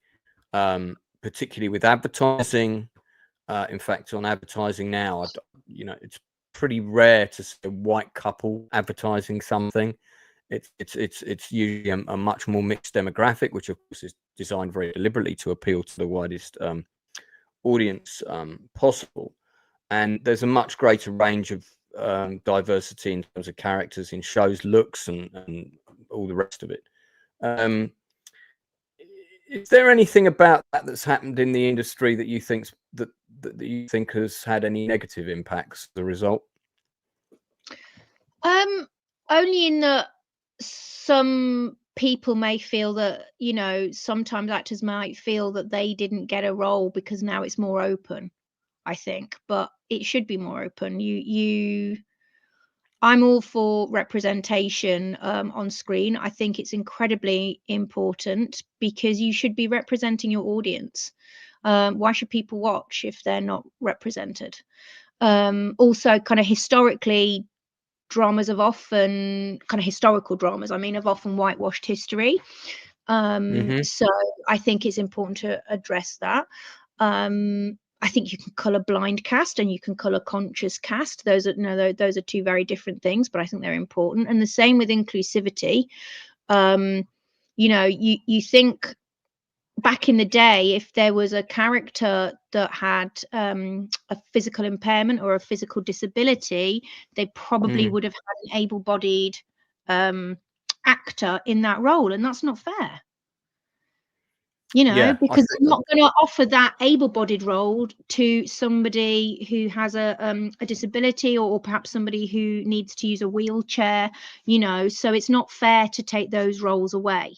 particularly with advertising. In fact, on advertising now, it's pretty rare to see a white couple advertising something. It's usually a much more mixed demographic, which of course is designed very deliberately to appeal to the widest audience possible. And there's a much greater range of diversity in terms of characters in shows, looks, and all the rest of it. Is there anything about that that's happened in the industry that you think that you think has had any negative impacts as a result? Only in that some people may feel that, you know, sometimes actors might feel that they didn't get a role because now it's more open, I think, but it should be more open. I'm all for representation on screen. I think it's incredibly important because you should be representing your audience. Why should people watch if they're not represented? Also, kind of historically, dramas have often, kind of historical dramas, I mean, have often whitewashed history. So I think it's important to address that. I think you can color blind cast and you can color conscious cast. Those are two very different things, but I think they're important. And the same with inclusivity. You know, you think back in the day, if there was a character that had a physical impairment or a physical disability, they probably would have had an able-bodied actor in that role, and that's not fair. You know, because they're not going to offer that able-bodied role to somebody who has a disability, or perhaps somebody who needs to use a wheelchair, you know, so it's not fair to take those roles away.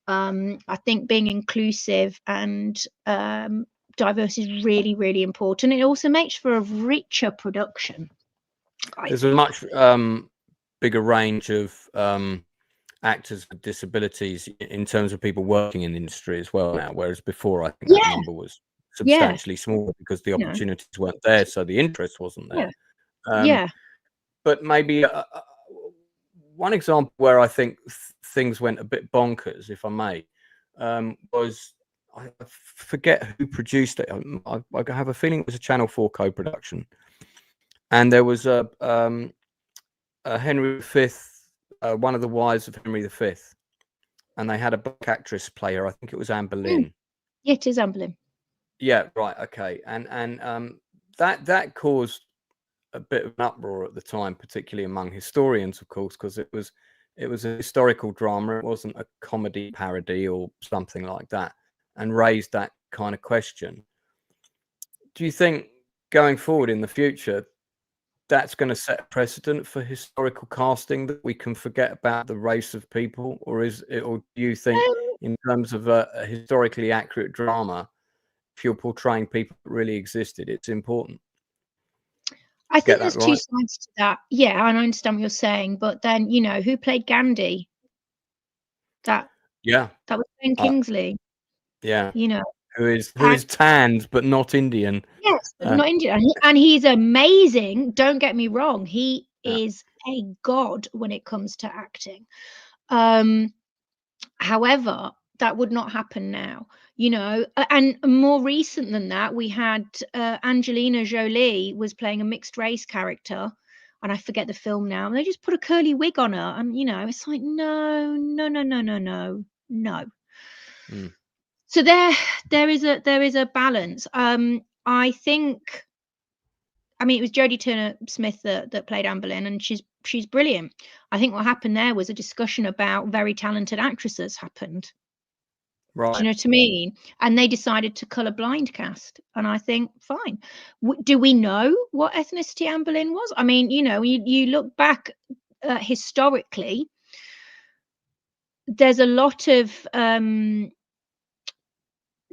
I think being inclusive and diverse is really, really important. It also makes for a richer production. There's a much bigger range of actors with disabilities in terms of people working in the industry as well now, whereas before I think that number was substantially smaller because the opportunities weren't there, so the interest wasn't there. But maybe one example where I think things went a bit bonkers, if I may, was, I forget who produced it. I have a feeling it was a Channel 4 co-production, and there was a Henry V, one of the wives of Henry V, and they had a black actress play her. I think it was Anne Boleyn. Yeah, it is Anne Boleyn. Yeah, right. Okay, and that caused a bit of an uproar at the time, particularly among historians, of course, because it was a historical drama. It wasn't a comedy parody or something like that, and raised that kind of question. Do you think going forward in the future, that's going to set a precedent for historical casting, that we can forget about the race of people, or do you think, in terms of a historically accurate drama, if you're portraying people that really existed, it's important? I think there's two sides to that. Yeah, and I understand what you're saying, but then, you know, who played Gandhi? That was Ben Kingsley. You know, who is tanned but not Indian. Yes, but not Indian, and he's amazing. Don't get me wrong; he is a god when it comes to acting. However, that would not happen now, you know. And more recent than that, we had Angelina Jolie was playing a mixed race character, and I forget the film now. And they just put a curly wig on her, and you know, it's like no. So there is a balance. I think, I mean, it was Jodie Turner-Smith that played Anne Boleyn, and she's brilliant. I think what happened there was a discussion about very talented actresses happened. Right. Do you know what I mean? And they decided to colour blind cast, and I think fine. Do we know what ethnicity Anne Boleyn was? I mean, you know, you look back historically, there's a lot of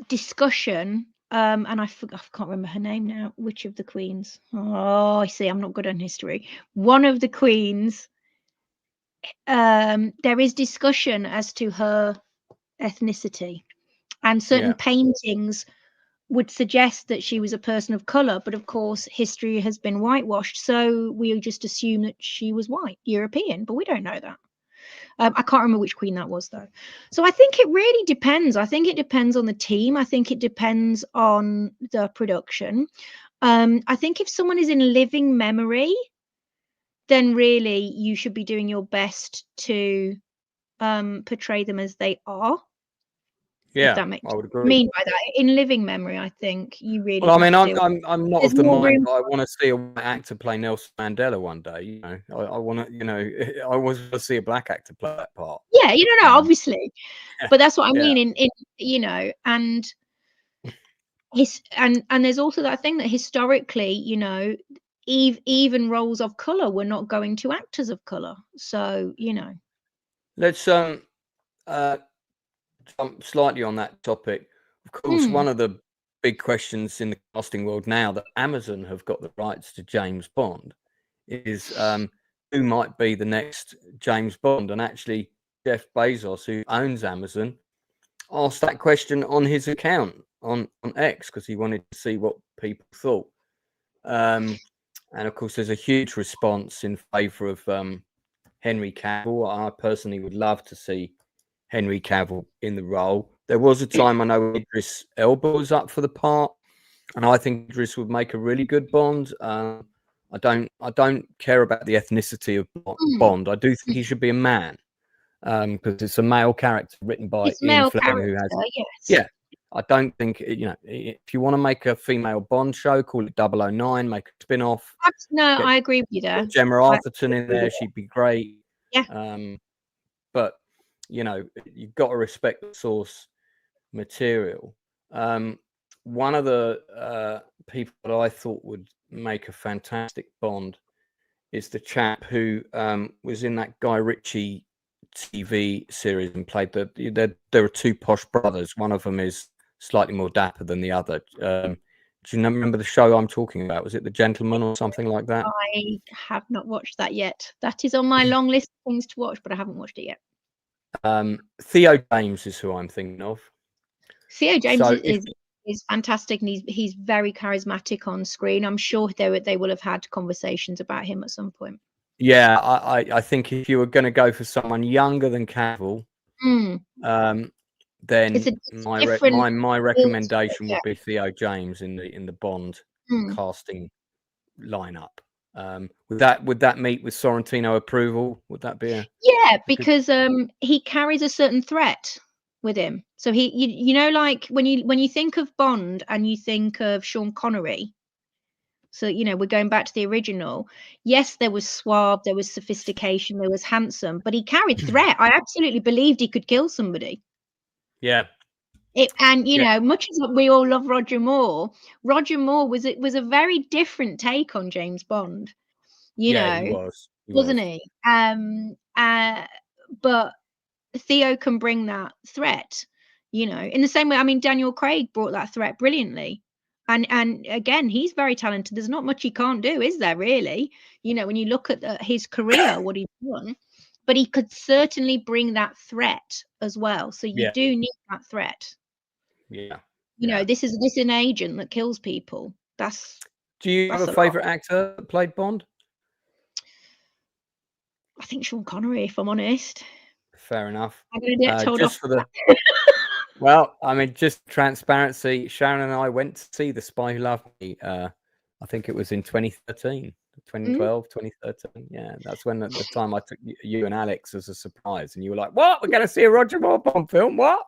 discussion, and I can't remember her name now. Which of the queens? Oh, I see, I'm not good on history. One of the queens, there is discussion as to her ethnicity, and certain paintings would suggest that she was a person of color, but of course history has been whitewashed, so we just assume that she was white European, but we don't know that. I can't remember which queen that was, though. So I think it really depends. I think it depends on the team. I think it depends on the production. I think if someone is in living memory, then really you should be doing your best to portray them as they are. Yeah, If that makes I would agree. mean by that, in living memory, I think you really. Well, I mean, have to. I'm not There's of the more mind room. that I want to see a white actor play Nelson Mandela one day. You know, I want to, you know, I always want to see a black actor play that part. Yeah, you don't know, obviously, Yeah, but that's what I yeah. mean. In you know, and there's also that thing that historically, you know, even roles of color were not going to actors of color. So you know, Let's jump slightly on that topic. Of course, one of the big questions in the casting world now that Amazon have got the rights to James Bond is who might be the next James Bond. And actually, Jeff Bezos, who owns Amazon, asked that question on his account on X because he wanted to see what people thought. And of course, there's a huge response in favour of Henry Cavill. I personally would love to see Henry Cavill in the role. There was a time I know Idris Elba was up for the part, and I think Idris would make a really good Bond. I don't care about the ethnicity of Bond. I do think he should be a man because it's a male character written by it's Ian male Fleming, character. who has Yes. yeah. I don't think you know if you want to make a female Bond show, call it 009, make a spin-off. No, I agree with you there. Put Gemma Arterton in there, she'd be great. Yeah. But you know, you've got to respect the source material. One of the people that I thought would make a fantastic Bond is the chap who was in that Guy Ritchie TV series and played there are two posh brothers. One of them is slightly more dapper than the other. Do you remember the show I'm talking about? Was it The Gentleman or something like that? I have not watched that yet. That is on my long list of things to watch, but I haven't watched it yet. Theo James is who I'm thinking of. Theo James is fantastic, and he's very charismatic on screen. I'm sure they will have had conversations about him at some point. Yeah, I think if you were going to go for someone younger than Cavill, then my recommendation would be Theo James in the Bond casting lineup. Would that meet with Sorrentino approval? Would that be because he carries a certain threat with him. So you know, like when you think of Bond and you think of Sean Connery. So, you know, we're going back to the original. Yes, there was suave, there was sophistication, there was handsome, but he carried threat. I absolutely believed he could kill somebody. Yeah. And you know, much as we all love Roger Moore was a very different take on James Bond. You know, he was. Wasn't he? But Theo can bring that threat, you know, in the same way. I mean, Daniel Craig brought that threat brilliantly. And again, he's very talented. There's not much he can't do, is there, really? You know, when you look at his career, what he's done. But he could certainly bring that threat as well. So you do need that threat. Yeah. You know, this is an agent that kills people. Do you have a favourite actor that played Bond? I think Sean Connery, if I'm honest. Fair enough. I'm going to get told off. Well, I mean, just transparency. Sharon and I went to see The Spy Who Loved Me. I think it was in 2013, 2012, 2013. Yeah, that's when at the time I took you and Alex as a surprise, and you were like, "What? We're going to see a Roger Moore Bond film? What?"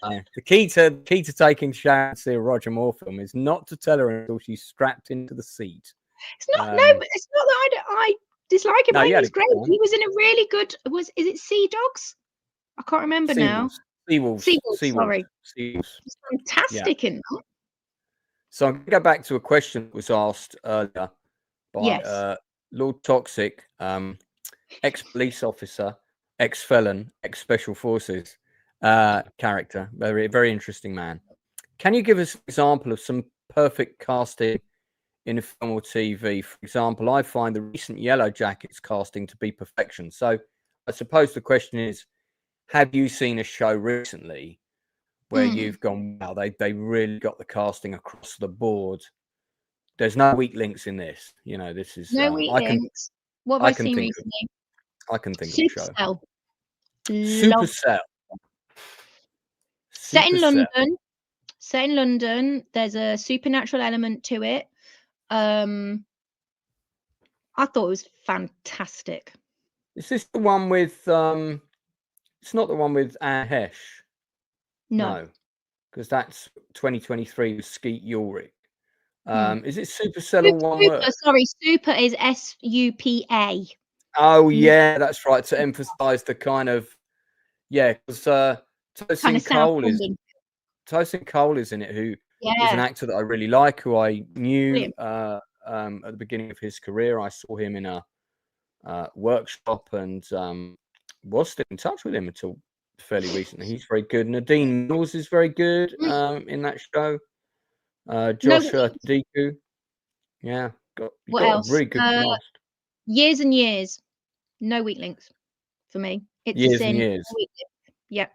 The key to taking Sharon to see a Roger Moore film is not to tell her until she's strapped into the seat. It's not. No, it's not that I dislike him. No, he's great. He was in a really good. Is it Sea Dogs? I can't remember now. Seawolves. Sorry. Seawolves. He's fantastic in that. So I'm going to go back to a question that was asked earlier by Lord Toxic, ex-police officer, ex-felon, ex-special forces character. Very, very interesting man. Can you give us an example of some perfect casting in a film or TV? For example, I find the recent Yellow Jackets casting to be perfection. So I suppose the question is, have you seen a show recently where you've gone, wow, they really got the casting across the board? There's no weak links in this. You know, this is no weak links. What have I seen recently? I can think of a show. Supercell. Set in London. There's a supernatural element to it. I thought it was fantastic. Is this the one with? It's not the one with Anne Hesh. No, because that's 2023 with Skeet Ulrich. Is it Supercell or one word? Sorry, Super is SUPA. Oh yeah, that's right. To emphasise the kind of because Tosin Cole is in it, who is an actor that I really like, who I knew at the beginning of his career. I saw him in a workshop and was still in touch with him until fairly recently. He's very good. Nadine Mills is very good in that show. Josh Diku. Yeah, got a really good cast. Years and Years. No weak links for me. It's Years and Years. Yep.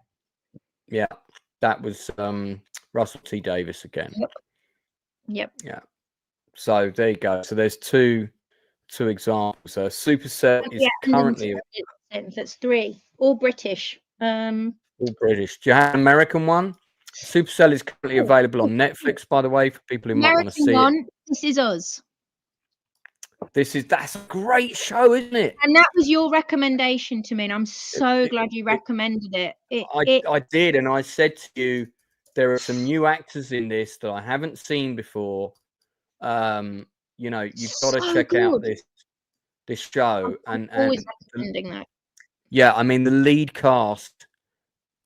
Yeah, that was Russell T Davies again. Yep. Yeah. So there you go. So there's two examples. Superset is currently that's 3, all British. All British. Do you have an American one? Supercell is currently available on Netflix, by the way, for people who might want to see it. This Is Us. That's a great show, isn't it? And that was your recommendation to me, and I'm so glad you recommended it. I did, and I said to you, there are some new actors in this that I haven't seen before. You know, you've got to check out this show. I'm always recommending that. Yeah, I mean the lead cast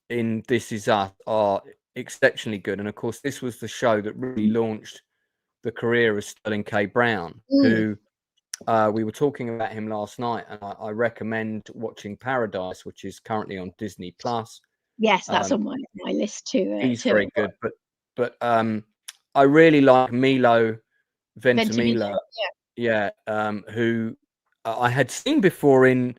in This Is Us are exceptionally good, and of course this was the show that really launched the career of Sterling K. Brown, who we were talking about him last night, and I recommend watching Paradise, which is currently on Disney Plus. Yes, that's on my list too. He's very good, but I really like Milo Ventimiglia, who I had seen before in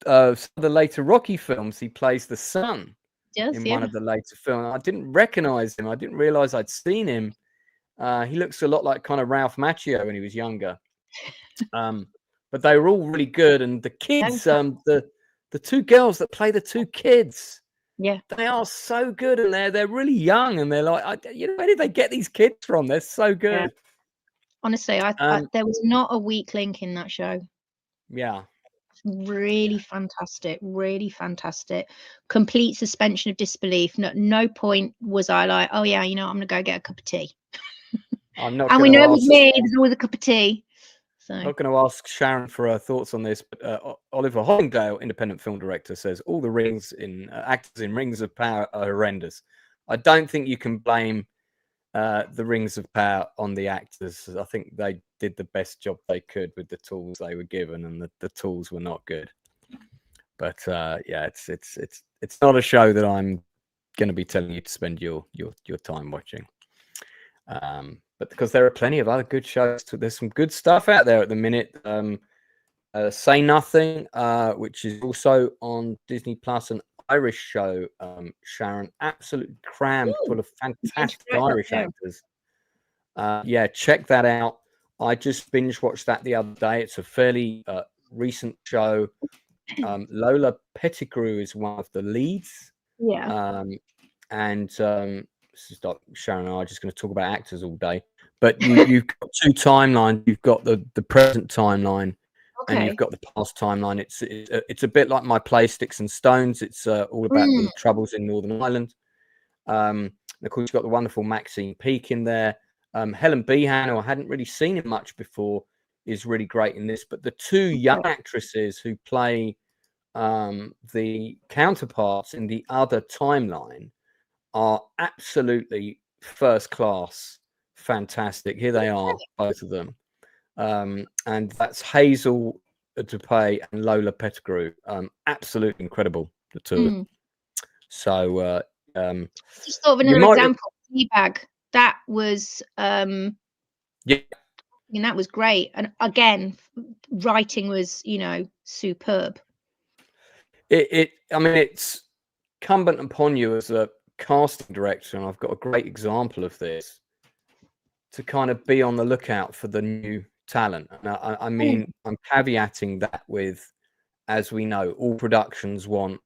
some of the later Rocky films. He plays the son in one of the later films. I didn't recognize him. I didn't realize I'd seen him. He looks a lot like kind of Ralph Macchio when he was younger. But they were all really good, and the kids, the 2 girls that play the 2 kids, they are so good, and they're really young, and they're like, where did they get these kids from? They're so good. Yeah. Honestly, there was not a weak link in that show. Yeah. Really fantastic, really fantastic. Complete suspension of disbelief. No point was I like, oh yeah, I'm gonna go get a cup of tea. I'm not. And we know with me, there's always a cup of tea. So I'm not going to ask Sharon for her thoughts on this, but Oliver Hollingdale, independent film director, says all the actors in Rings of Power are horrendous. I don't think you can blame the Rings of Power on the actors. I think they did the best job they could with the tools they were given, and the tools were not good. But it's not a show that I'm going to be telling you to spend your time watching. But because there are plenty of other good shows, there's some good stuff out there at the minute. Say Nothing, which is also on Disney Plus, an Irish show, Sharon, absolutely crammed full of fantastic Irish actors. Check that out. I just binge watched that the other day. It's a fairly recent show. Lola Pettigrew is one of the leads. This is like Sharon and I are just going to talk about actors all day, but you've got 2 timelines. You've got the present timeline, and you've got the past timeline. It's a bit like My Play Sticks and Stones. It's all about the troubles in Northern Ireland. And of course, you've got the wonderful Maxine Peake in there. Helen Behan, who I hadn't really seen in much before, is really great in this. But the 2 young actresses who play the counterparts in the other timeline are absolutely first class, fantastic. Here they are, both of them, and that's Hazel Dupay and Lola Pettigrew. Absolutely incredible, the 2 of them. So just thought of another example. Fleabag. That was I mean, that was great, and again, writing was superb. I mean, it's incumbent upon you as a casting director, and I've got a great example of this, to kind of be on the lookout for the new talent. And I mean, I'm caveating that with, as we know, all productions want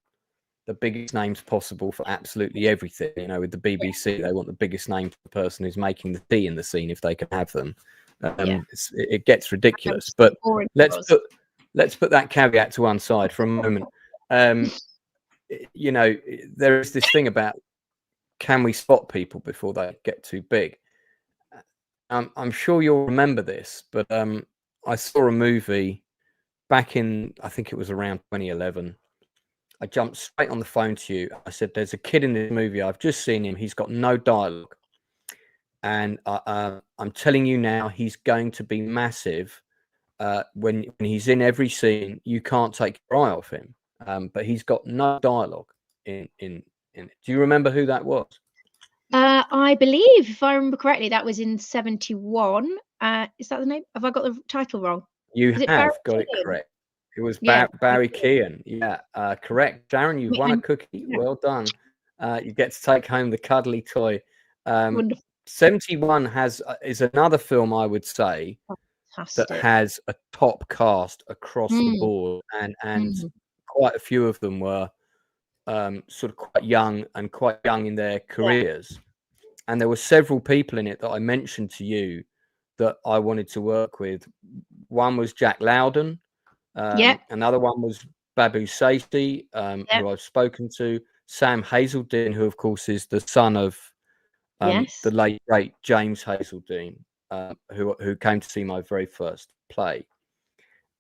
the biggest names possible for absolutely everything. With the BBC, they want the biggest name for the person who's making the tea in the scene if they can have them. It gets ridiculous. But let's put that caveat to one side for a moment. There is this thing about can we spot people before they get too big? I'm sure you'll remember this, but I saw a movie back in, I think it was around 2011. I jumped straight on the phone to you. I said, there's a kid in this movie. I've just seen him. He's got no dialogue. And I'm telling you now, he's going to be massive. When he's in every scene, you can't take your eye off him. But he's got no dialogue in it. Do you remember who that was? I believe, if I remember correctly, that was in 71. Is that the name? Have I got the title wrong? You Is it have Barry got it Keoghan? correct. It was Yeah. Barry Keoghan. Yeah, correct. Sharon, you've won a cookie. Yeah. Well done. You get to take home the cuddly toy. Wonderful. 71 is another film, I would say, Fantastic. that has a top cast across the board, and quite a few of them were sort of quite young in their careers. And there were several people in it that I mentioned to you that I wanted to work with. One was Jack Loudon. Another one was Babu Safety, who I've spoken to. Sam Hazeldine, who of course is the son of the late great James Hazeldine, who came to see my very first play.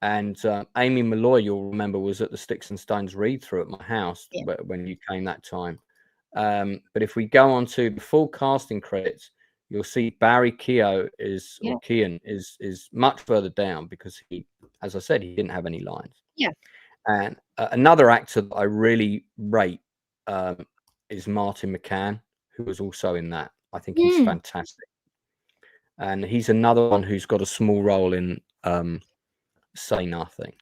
And Amy Malloy, you'll remember, was at the Sticks and Stones read through at my house when you came that time. But if we go on to the full casting credits, you'll see Barry Keoghan is much further down because he, as I said, he didn't have any lines. Yeah. And another actor that I really rate is Martin McCann, who was also in that. I think he's fantastic. And he's another one who's got a small role in Say Nothing.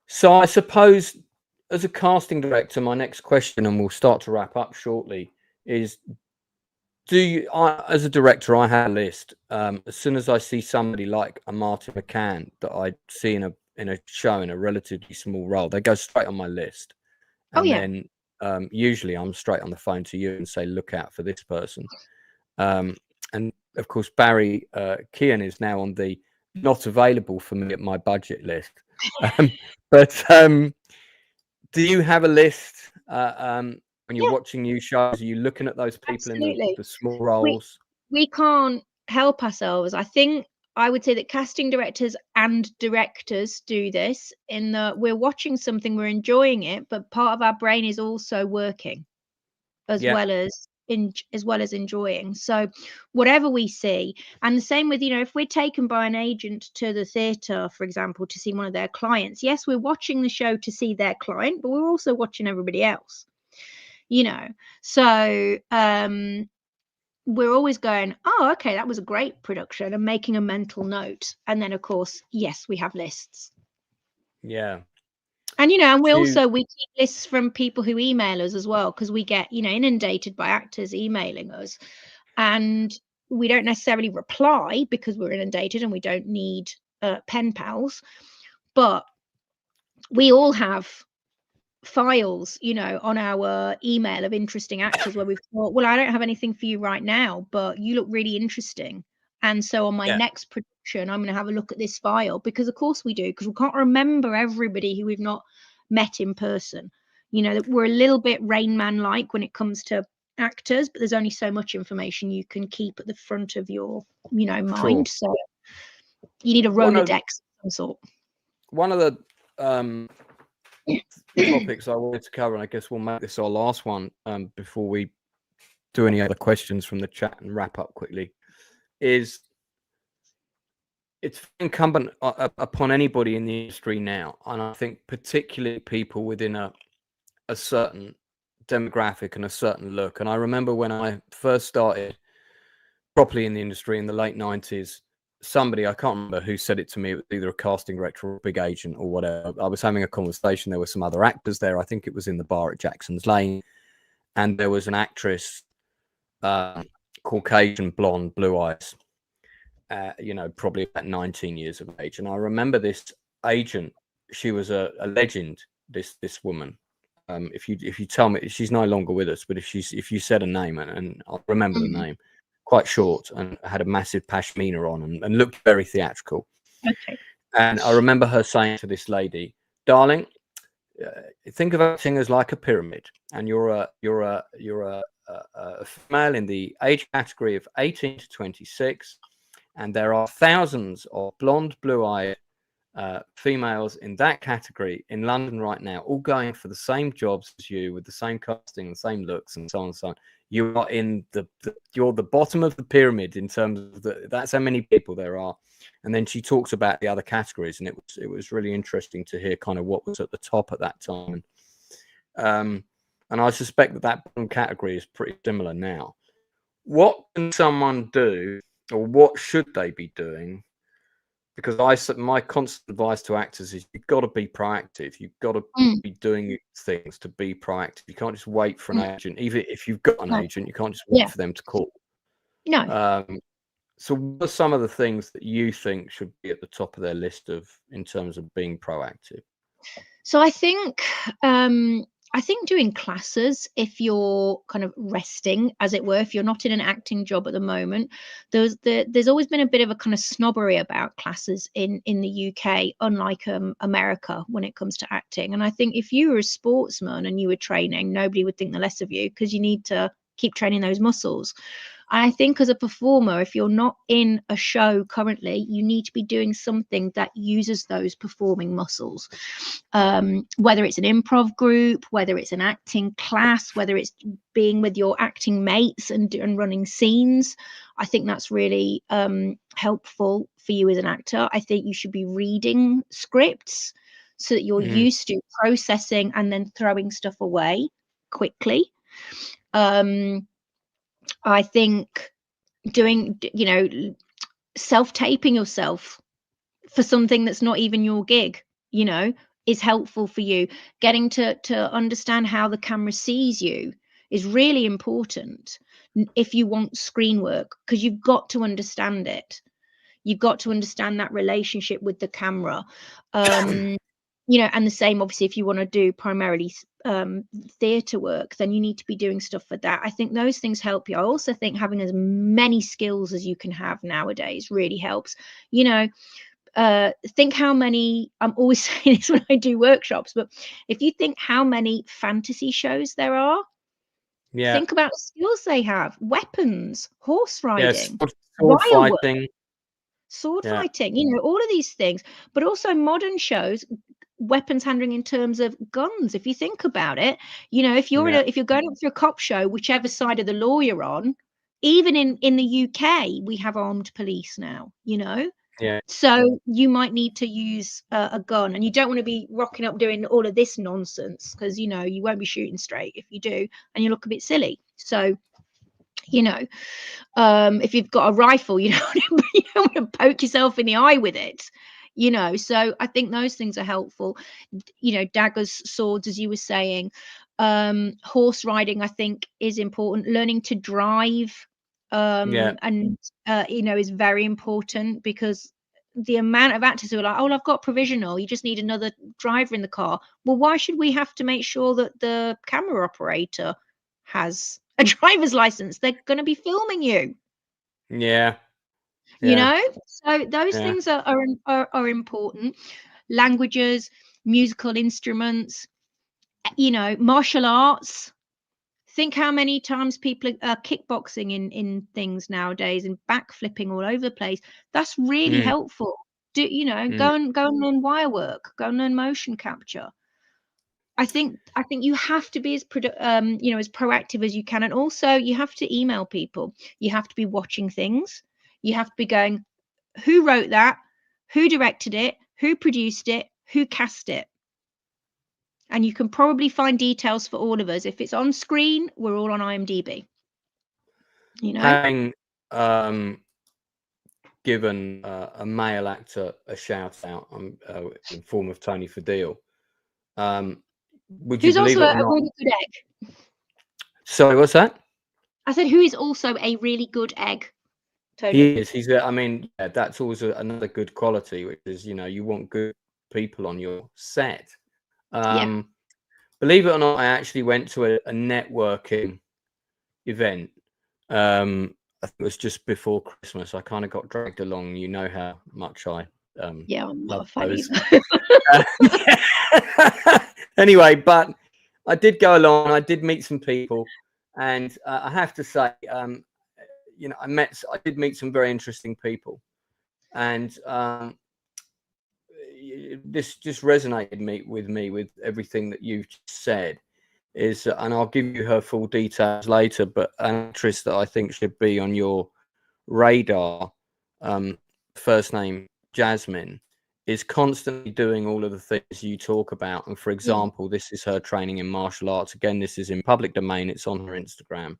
So I suppose, as a casting director, my next question, and we'll start to wrap up shortly, is as a director, I have a list. As soon as I see somebody like a Martin McCann that I see in a show in a relatively small role, they go straight on my list. And then usually I'm straight on the phone to you and say, look out for this person. And of course, Barry Keoghan is now on the not available for me at my budget list. But do you have a list when you're watching new shows? Are you looking at those people in the small roles? We can't help ourselves. I think I would say that casting directors and directors do this in that we're watching something, we're enjoying it, but part of our brain is also working as well as enjoying. So whatever we see, and the same with, if we're taken by an agent to the theatre, for example, to see one of their clients, yes, we're watching the show to see their client, but we're also watching everybody else, so we're always going, oh, okay, that was a great production, and making a mental note. And then of course, yes, we have lists. And and we keep lists from people who email us as well, because we get inundated by actors emailing us, and we don't necessarily reply because we're inundated and we don't need pen pals, but we all have files on our email of interesting actors where we've thought, well, I don't have anything for you right now, but you look really interesting, and so on my next production I'm going to have a look at this file, because of course we do, because we can't remember everybody who we've not met in person. We're a little bit Rain Man like when it comes to actors, but there's only so much information you can keep at the front of your mind. So you need a Rolodex of some sort. One of the topics I wanted to cover, and I guess we'll make this our last one before we do any other questions from the chat and wrap up quickly, is it's incumbent upon anybody in the industry now, and I think particularly people within a certain demographic and a certain look. And I remember when I first started properly in the industry in the late 90s, somebody, I can't remember who said it to me, it was either a casting director or a big agent or whatever. I was having a conversation, there were some other actors there, I think it was in the bar at Jackson's Lane, and there was an actress, Caucasian, blonde, blue eyes, probably about 19 years of age. And I remember this agent, she was a legend, this woman. If you tell me, she's no longer with us, but if you said a name, and I'll remember the name, quite short and had a massive pashmina on and looked very theatrical. Okay. And I remember her saying to this lady, darling, think of acting as like a pyramid, and you're a a female in the age category of 18 to 26, and there are thousands of blonde, blue-eyed females in that category in London right now, all going for the same jobs as you, with the same casting, the same looks, and so on and so on. You are in you're the bottom of the pyramid in terms of that's how many people there are. And then she talks about the other categories, and it was really interesting to hear kind of what was at the top at that time. And I suspect that bottom category is pretty similar now. What can someone do, or what should they be doing? Because my constant advice to actors is you've got to be proactive. You've got to be doing things to be proactive. You can't just wait for an agent. Even if you've got an agent, you can't just wait for them to call. No. So what are some of the things that you think should be at the top of their list in terms of being proactive? So I think doing classes, if you're kind of resting, as it were, if you're not in an acting job at the moment, there's always been a bit of a kind of snobbery about classes in the UK, unlike America when it comes to acting. And I think if you were a sportsman and you were training, nobody would think the less of you, because you need to keep training those muscles. I think as a performer, if you're not in a show currently, you need to be doing something that uses those performing muscles. Whether it's an improv group, whether it's an acting class, whether it's being with your acting mates and running scenes, I think that's really helpful for you as an actor. I think you should be reading scripts so that you're used to processing and then throwing stuff away quickly. I think doing, self-taping yourself for something that's not even your gig, is helpful for you. Getting to understand how the camera sees you is really important if you want screen work, because you've got to understand it. You've got to understand that relationship with the camera. And the same, obviously, if you want to do primarily theatre work, then you need to be doing stuff for that. I think those things help you. I also think having as many skills as you can have nowadays really helps. Think how many, I'm always saying this when I do workshops, but if you think how many fantasy shows there are, think about the skills they have: weapons, horse riding, sword fighting, all of these things. But also modern shows, weapons handling in terms of guns. If you think about it, if you're if you're going up for a cop show, whichever side of the law you're on, even in the UK, we have armed police now. So you might need to use a gun, and you don't want to be rocking up doing all of this nonsense, because you won't be shooting straight if you do, and you look a bit silly. So if you've got a rifle, you don't want to poke yourself in the eye with it. So I think those things are helpful. Daggers, swords, as you were saying. Horse riding, I think, is important. Learning to drive is very important, because the amount of actors who are like, oh, I've got provisional, you just need another driver in the car. Well, why should we have to make sure that the camera operator has a driver's license? They're going to be filming you. So those things are important. Languages, musical instruments, martial arts. Think how many times people are kickboxing in things nowadays, and backflipping all over the place. That's really helpful. Go and learn wire work, go and learn motion capture. I think you have to be as proactive as you can, and also you have to email people. You have to be watching things. You have to be going, who wrote that? Who directed it? Who produced it? Who cast it? And you can probably find details for all of us. If it's on screen, we're all on IMDb. Having given a male actor a shout out in the form of Tony Fadil, would you who's believe also it or not? A really good egg. Sorry, what's that? I said, who is also a really good egg. Tony. He is. He's. That's always another good quality, which is, you want good people on your set. Believe it or not, I actually went to a networking event. I think it was just before Christmas. I kind of got dragged along. You know how much I I'm not a fan those. either. Anyway, but I did go along. I did meet some people, And I have to say, you know, I did meet some very interesting people, and this just resonated with me with everything that you've said. And I'll give you her full details later, but an actress that I think should be on your radar, first name Jasmine, is constantly doing all of the things you talk about. And for example, this is her training in martial arts. Again, this is in public domain. It's on her Instagram.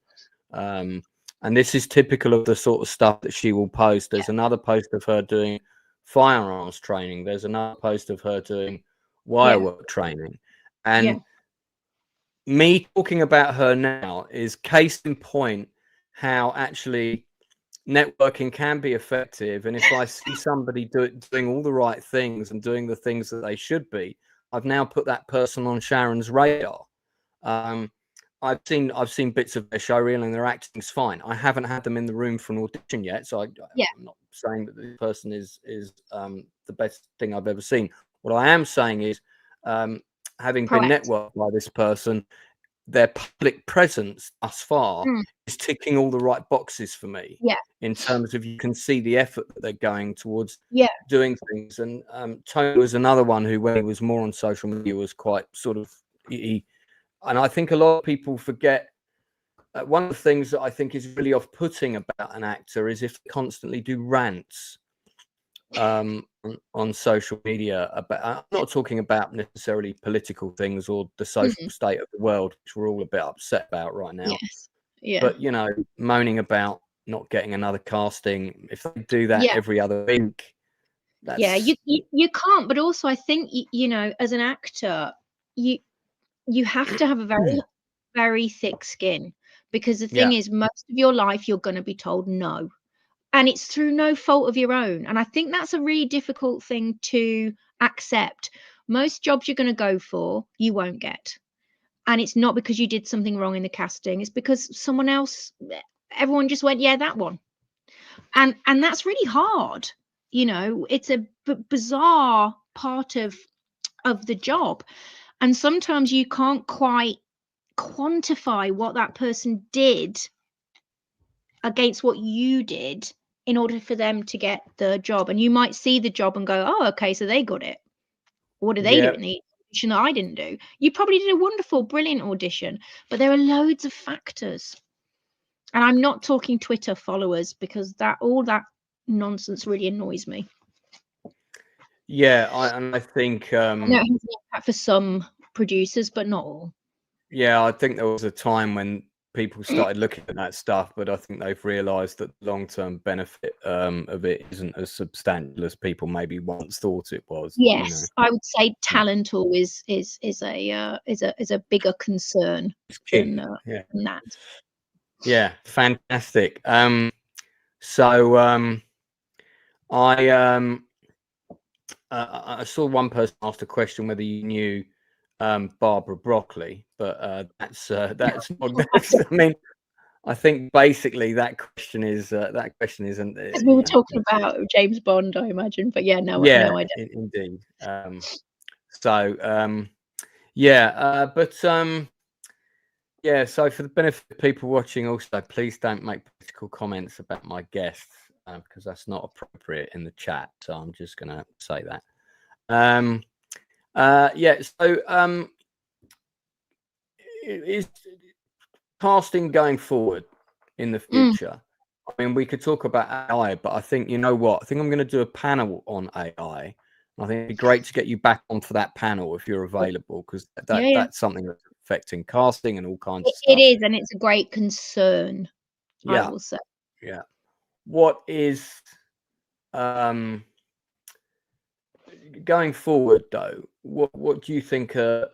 And this is typical of the sort of stuff that she will post. There's another post of her doing firearms training. There's another post of her doing wire work training. And me talking about her now is case in point how actually networking can be effective. And if I see somebody doing all the right things and doing the things that they should be, I've now put that person on Sharon's radar. I've seen bits of their show reel and their acting's fine. I haven't had them in the room for an audition yet, so I'm not saying that this person is the best thing I've ever seen. What I am saying is, having been networked by this person, their public presence thus far is ticking all the right boxes for me. In terms of, you can see the effort that they're going towards doing things. And Tony was another one who, when he was more on social media, was quite sort of and I think a lot of people forget. One of the things that I think is really off-putting about an actor is if they constantly do rants on social media. I'm not talking about necessarily political things or the social state of the world, which we're all a bit upset about right now. But, you know, moaning about not getting another casting, if they do that every other week, that's... you can't. But also, I think, you know, as an actor, you have to have a very, very thick skin, because the thing is, most of your life you're going to be told no, and it's through no fault of your own. And I think that's a really difficult thing to accept. Most jobs you're going to go for, you won't get, and it's not because you did something wrong in the casting. It's because someone else, everyone just went, yeah, that one. And that's really hard. You know, it's a bizarre part of the job. And sometimes you can't quite quantify what that person did against what you did in order for them to get the job. And you might see the job and go, oh, okay, so they got it. What did they do in the audition that I didn't do? You probably did a wonderful, brilliant audition, but there are loads of factors. And I'm not talking Twitter followers, because all that nonsense really annoys me. Yeah, I think I know it has an impact for some producers, but not all. Yeah, I think there was a time when people started looking at that stuff, but I think they've realised that the long-term benefit of it isn't as substantial as people maybe once thought it was. Yes, you know. I would say talent always is a bigger concern than that. Yeah, fantastic. I saw one person asked a question whether you knew Barbara Broccoli, but that's not. I mean, I think basically that question isn't. Because we were talking about James Bond, I imagine, but yeah, no, yeah, no, I don't. Indeed. Yeah, so for the benefit of people watching, also, please don't make political comments about my guests, because that's not appropriate in the chat. So I'm just going to say that. Is casting going forward in the future? I mean, we could talk about AI, but I think, you know what? I think I'm going to do a panel on AI. I think it'd be great to get you back onto that panel if you're available, because that's something that's affecting casting and all kinds of stuff. It is, and it's a great concern, I will say. Yeah. What is going forward, though? What do you think, for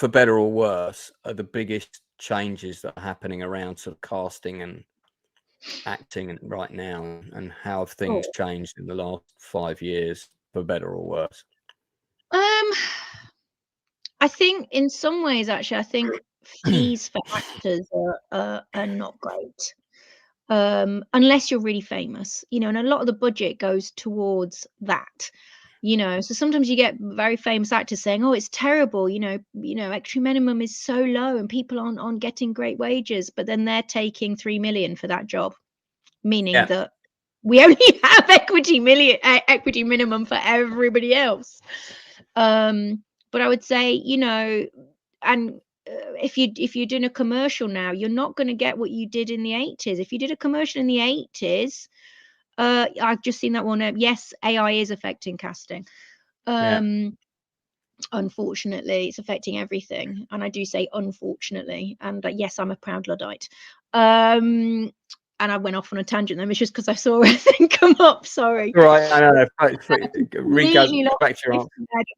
better or worse, are the biggest changes that are happening around sort of casting and acting and right now, and how have things changed in the last 5 years, for better or worse? I think in some ways, actually, I think fees for actors are not great, unless you're really famous, you know, and a lot of the budget goes towards that. So sometimes you get very famous actors saying, oh, it's terrible, equity minimum is so low and people aren't getting great wages, but then they're taking 3 million for that job, meaning that we only have equity minimum for everybody else. But I would say, and if you're doing a commercial now, you're not going to get what you did in the 80s. If you did a commercial in the 80s, I've just seen that one. Yes, AI is affecting casting. Unfortunately, it's affecting everything, and I do say unfortunately. And yes, I'm a proud Luddite. And I went off on a tangent then. It's just because I saw a thing come up. Sorry. Right, I know. Back to your answer. I'm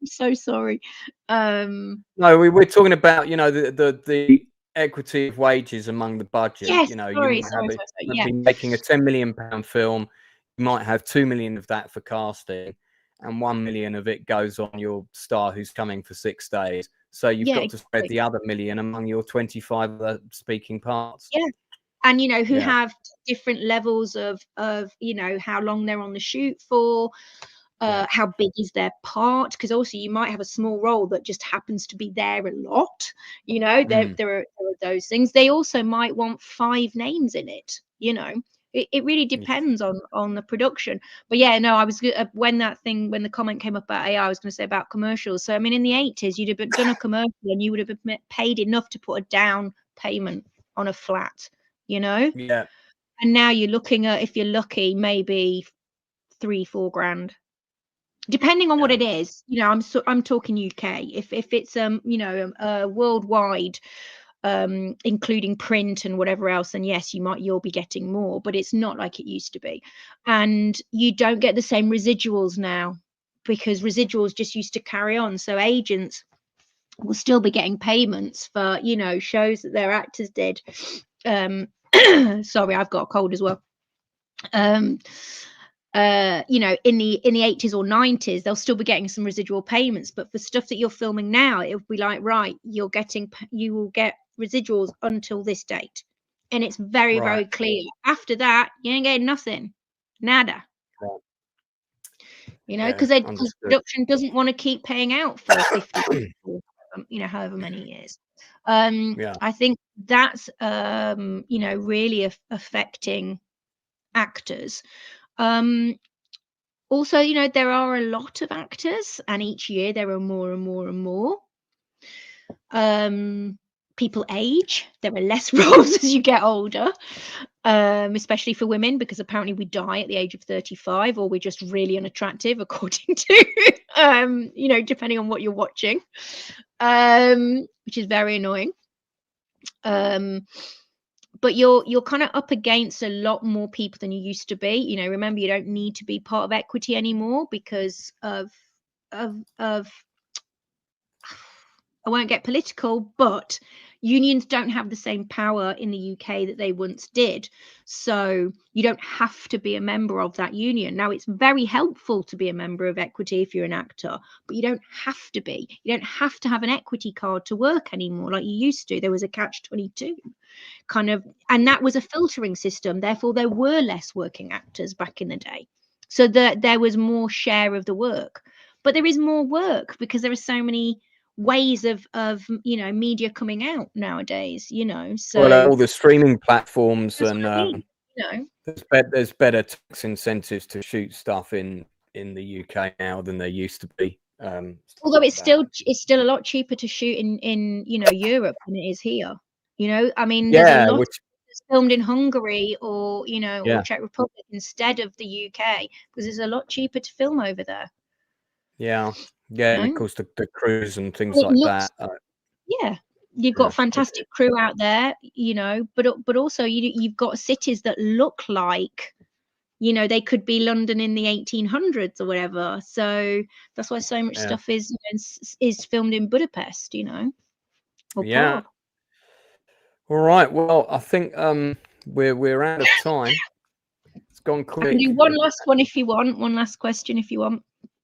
so sorry. No, we're talking about the equity of wages among the budget. Yes, you might be making a £10 million film. You might have 2 million of that for casting, and 1 million of it goes on your star who's coming for 6 days. So you've got to spread the other million among your 25 other speaking parts. Yeah. And who have different levels of how long they're on the shoot for, how big is their part, because also you might have a small role that just happens to be there a lot. There are those things. They also might want 5 names in it. It really depends on the production. But I was when the comment came up about AI, I was going to say about commercials. So I mean, in the 80s, you'd have done a commercial and you would have paid enough to put a down payment on a flat. And now you're looking at, if you're lucky, maybe 3-4 grand, depending on what it is. I'm talking UK. If it's worldwide, including print and whatever else, then yes, you'll be getting more, but it's not like it used to be. And you don't get the same residuals now, because residuals just used to carry on. So agents will still be getting payments for shows that their actors did. Sorry, I've got a cold as well. In the 80s or 90s, they'll still be getting some residual payments, but for stuff that you're filming now, it'll be like, right, you will get residuals until this date, and it's very very clear. After that, you ain't getting nothing, nada. Because production doesn't want to keep paying out for 50 however many years. I think that's really affecting actors. Also, there are a lot of actors, and each year there are more and more and more. People age. There are less roles as you get older, especially for women, because apparently we die at the age of 35, or we're just really unattractive, according to depending on what you're watching, which is very annoying. But you're kind of up against a lot more people than you used to be. Remember, you don't need to be part of equity anymore because of I won't get political, but unions don't have the same power in the UK that they once did. So you don't have to be a member of that union. Now, it's very helpful to be a member of equity if you're an actor, but you don't have to be. You don't have to have an equity card to work anymore like you used to. There was a catch-22 kind of, and that was a filtering system. Therefore, there were less working actors back in the day. So there was more share of the work. But there is more work because there are so many ways of media coming out nowadays, so all the streaming platforms, and there's better tax incentives to shoot stuff in the UK now than there used to be, although it's still a lot cheaper to shoot in Europe than it is here. I mean, there's a lot that's filmed in Hungary or or Czech Republic instead of the UK, because it's a lot cheaper to film over there. And of course the crews and things like that. You've got fantastic crew out there, but also you've got cities that look like they could be London in the 1800s or whatever. So that's why so much stuff is filmed in Budapest, or Prague. All right, well, I think we're out of time. It's gone quick. I can do one last one if you want. One last question if you want.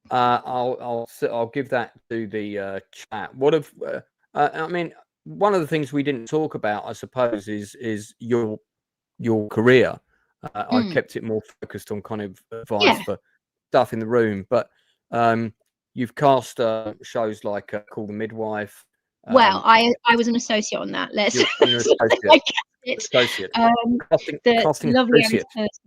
I'll give that to the chat. I mean, one of the things we didn't talk about, I suppose, is your career. I kept it more focused on kind of advice for stuff in the room, but You've cast shows like Call the Midwife. Well, I was an associate on that. You're an associate. The casting lovely associate. Alice Percy.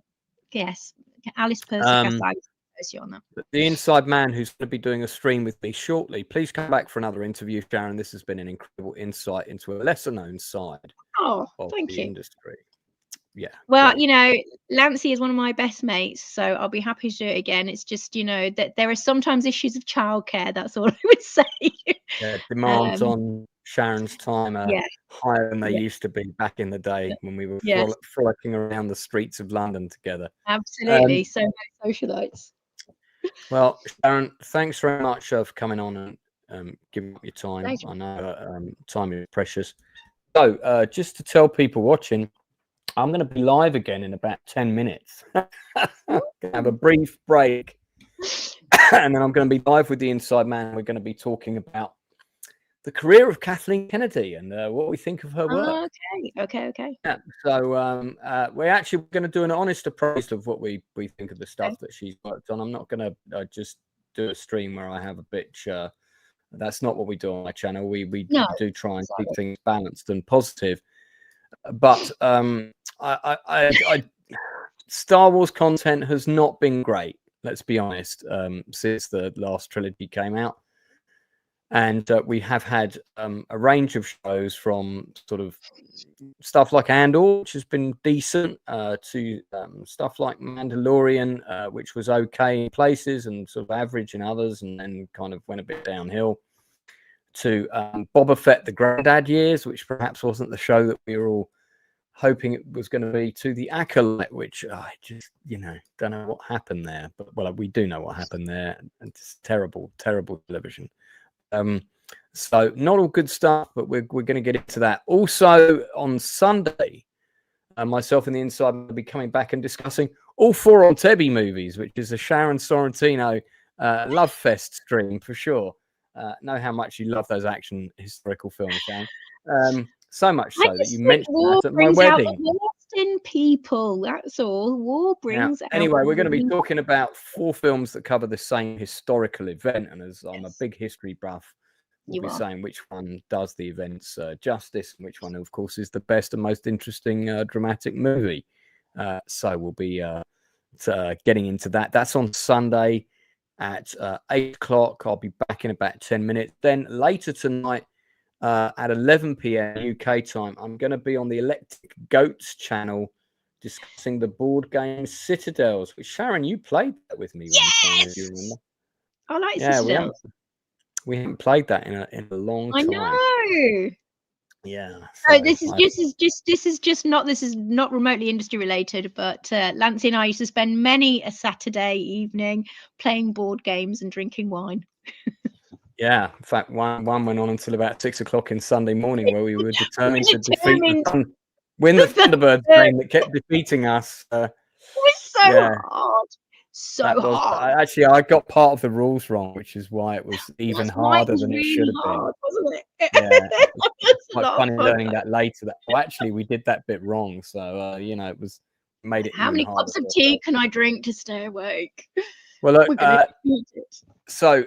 Yes, Alice Percy cast. I was an associate on that. The inside man who's going to be doing a stream with me shortly. Please come back for another interview, Sharon. This has been an incredible insight into a lesser-known side of thank the you. industry. Yeah. Well, great. you know, Lancey is one of my best mates, so I'll be happy to do it again. It's just, you know, that there are sometimes issues of childcare. That's all I would say. Yeah, demands on Sharon's time are higher than they used to be back in the day when we were frolicking around the streets of London together. Absolutely. So many socialites. Well, Sharon, thanks very much for coming on and giving up your time. Pleasure. I know time is precious. So just to tell people watching, I'm going to be live again in about 10 minutes. Have a brief break. And then I'm going to be live with the Inside Man. We're going to be talking about the career of Kathleen Kennedy and what we think of her work. Okay. Yeah. So we're actually going to do an honest appraisal of what we think of the stuff that she's worked on. I'm not going to just do a stream where I have a bitch. That's not what we do on my channel. We do try and keep things balanced and positive. But Star Wars content has not been great, let's be honest, since the last trilogy came out. And we have had a range of shows from sort of stuff like Andor, which has been decent, to stuff like Mandalorian, which was okay in places and sort of average in others, and then kind of went a bit downhill, to Boba Fett the Grandad Years, which perhaps wasn't the show that we were all hoping it was going to be, to The Acolyte, which I just, don't know what happened there. But, well, we do know what happened there. It's terrible, terrible television. So not all good stuff, but we're going to get into that. Also on Sunday, myself and the Inside will be coming back and discussing all 4 on Tebby movies, which is a Sharon Sorrentino love fest stream for sure. Know how much you love those action historical films, Sharon. So much so that you mentioned that at my wedding. Out the worst in people, that's all. War brings out. Anyway, we're going to be talking about 4 films that cover the same historical event, and as I'm a big history buff, we'll be saying which one does the events justice and which one, of course, is the best and most interesting dramatic movie. So we'll be getting into that. That's on Sunday at 8 o'clock. I'll be back in about 10 minutes. Then later tonight, at 11 p.m. UK time, I'm going to be on the Electric Goats channel discussing the board game Citadels, which, Sharon, you played that with me one time, if you remember. I like Citadels. We haven't played that in a long time. I know. Yeah. So this is not remotely industry related, but Lancey and I used to spend many a Saturday evening playing board games and drinking wine. Yeah, in fact, one went on until about 6 o'clock in Sunday morning, where we were determined to win the Thunderbirds game that kept defeating us. It was so hard. Actually, I got part of the rules wrong, which is why it was even harder than it should have been. Wasn't it? Yeah, it's quite funny learning that later. Actually, we did that bit wrong, so it was made it. How many cups of tea can I drink to stay awake? Well, look, so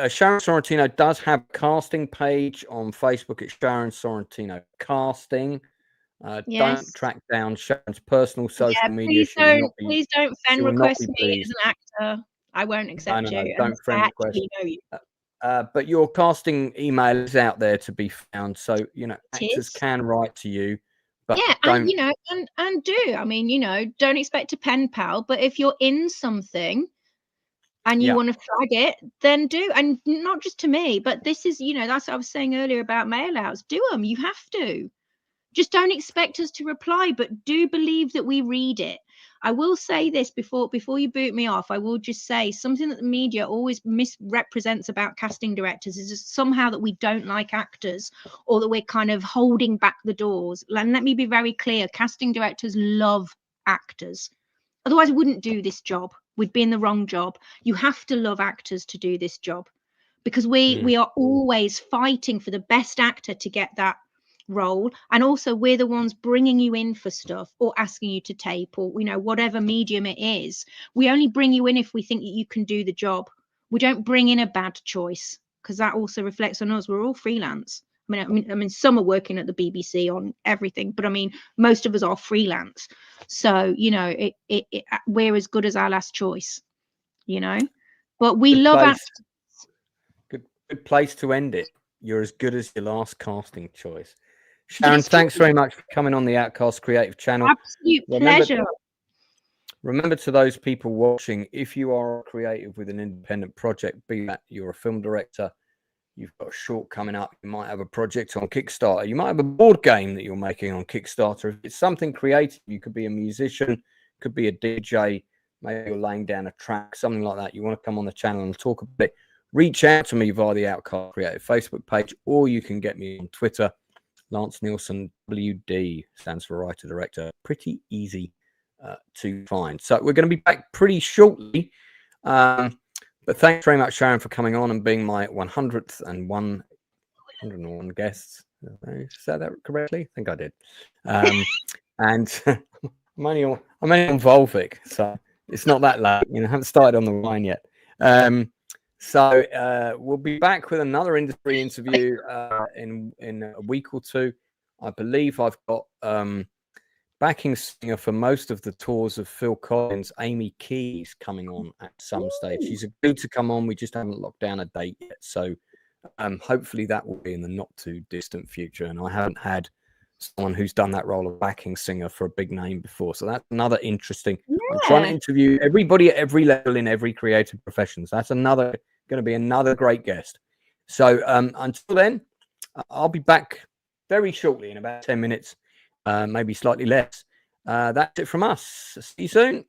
Sharon Sorrentino does have a casting page on Facebook at Sharon Sorrentino Casting. Don't track down Sharon's personal social media. Please don't friend request me as an actor. I won't accept you. Don't friend request. But your casting email is out there to be found, so actors can write to you. But and do. I mean, don't expect a pen pal, but if you're in something and you want to flag it, then do. And not just to me, but this is, that's what I was saying earlier about mail outs. Do them. You have to. Just don't expect us to reply, but do believe that we read it. I will say this before you boot me off. I will just say something that the media always misrepresents about casting directors is somehow that we don't like actors, or that we're kind of holding back the doors. And let me be very clear. Casting directors love actors. Otherwise, we wouldn't do this job. We'd be in the wrong job. You have to love actors to do this job, because we are always fighting for the best actor to get that role, and also we're the ones bringing you in for stuff or asking you to tape, or whatever medium it is. We only bring you in if we think that you can do the job. We don't bring in a bad choice, because that also reflects on us. We're all freelance. I mean, some are working at the BBC on everything, but I mean, most of us are freelance. So we're as good as our last choice, But we love actors. Good place to end it. You're as good as your last casting choice. Sharon, thanks very much for coming on the Outcast Creative channel. Absolute pleasure. Remember, to those people watching, if you are a creative with an independent project, be that you're a film director, you've got a short coming up, you might have a project on Kickstarter, you might have a board game that you're making on Kickstarter. If it's something creative, you could be a musician, could be a DJ, maybe you're laying down a track, something like that. You want to come on the channel and talk about it, reach out to me via the Outcast Creative Facebook page, or you can get me on Twitter. Lance Nielsen, WD, stands for writer director. Pretty easy to find. So we're going to be back pretty shortly. But thanks very much, Sharon, for coming on and being my 101 guests. Did I say that correctly? I think I did. And I'm only on Volvic, so it's not that late. I haven't started on the wine yet. So we'll be back with another industry interview in a week or two. I believe I've got backing singer for most of the tours of Phil Collins, Amy Keys, coming on at some stage. She's agreed to come on. We just haven't locked down a date yet. So hopefully that will be in the not too distant future. And I haven't had someone who's done that role of backing singer for a big name before. So that's another interesting. Yeah. I'm trying to interview everybody at every level in every creative profession. So that's going to be another great guest. So until then, I'll be back very shortly in about 10 minutes, maybe slightly less. That's it from us. See you soon.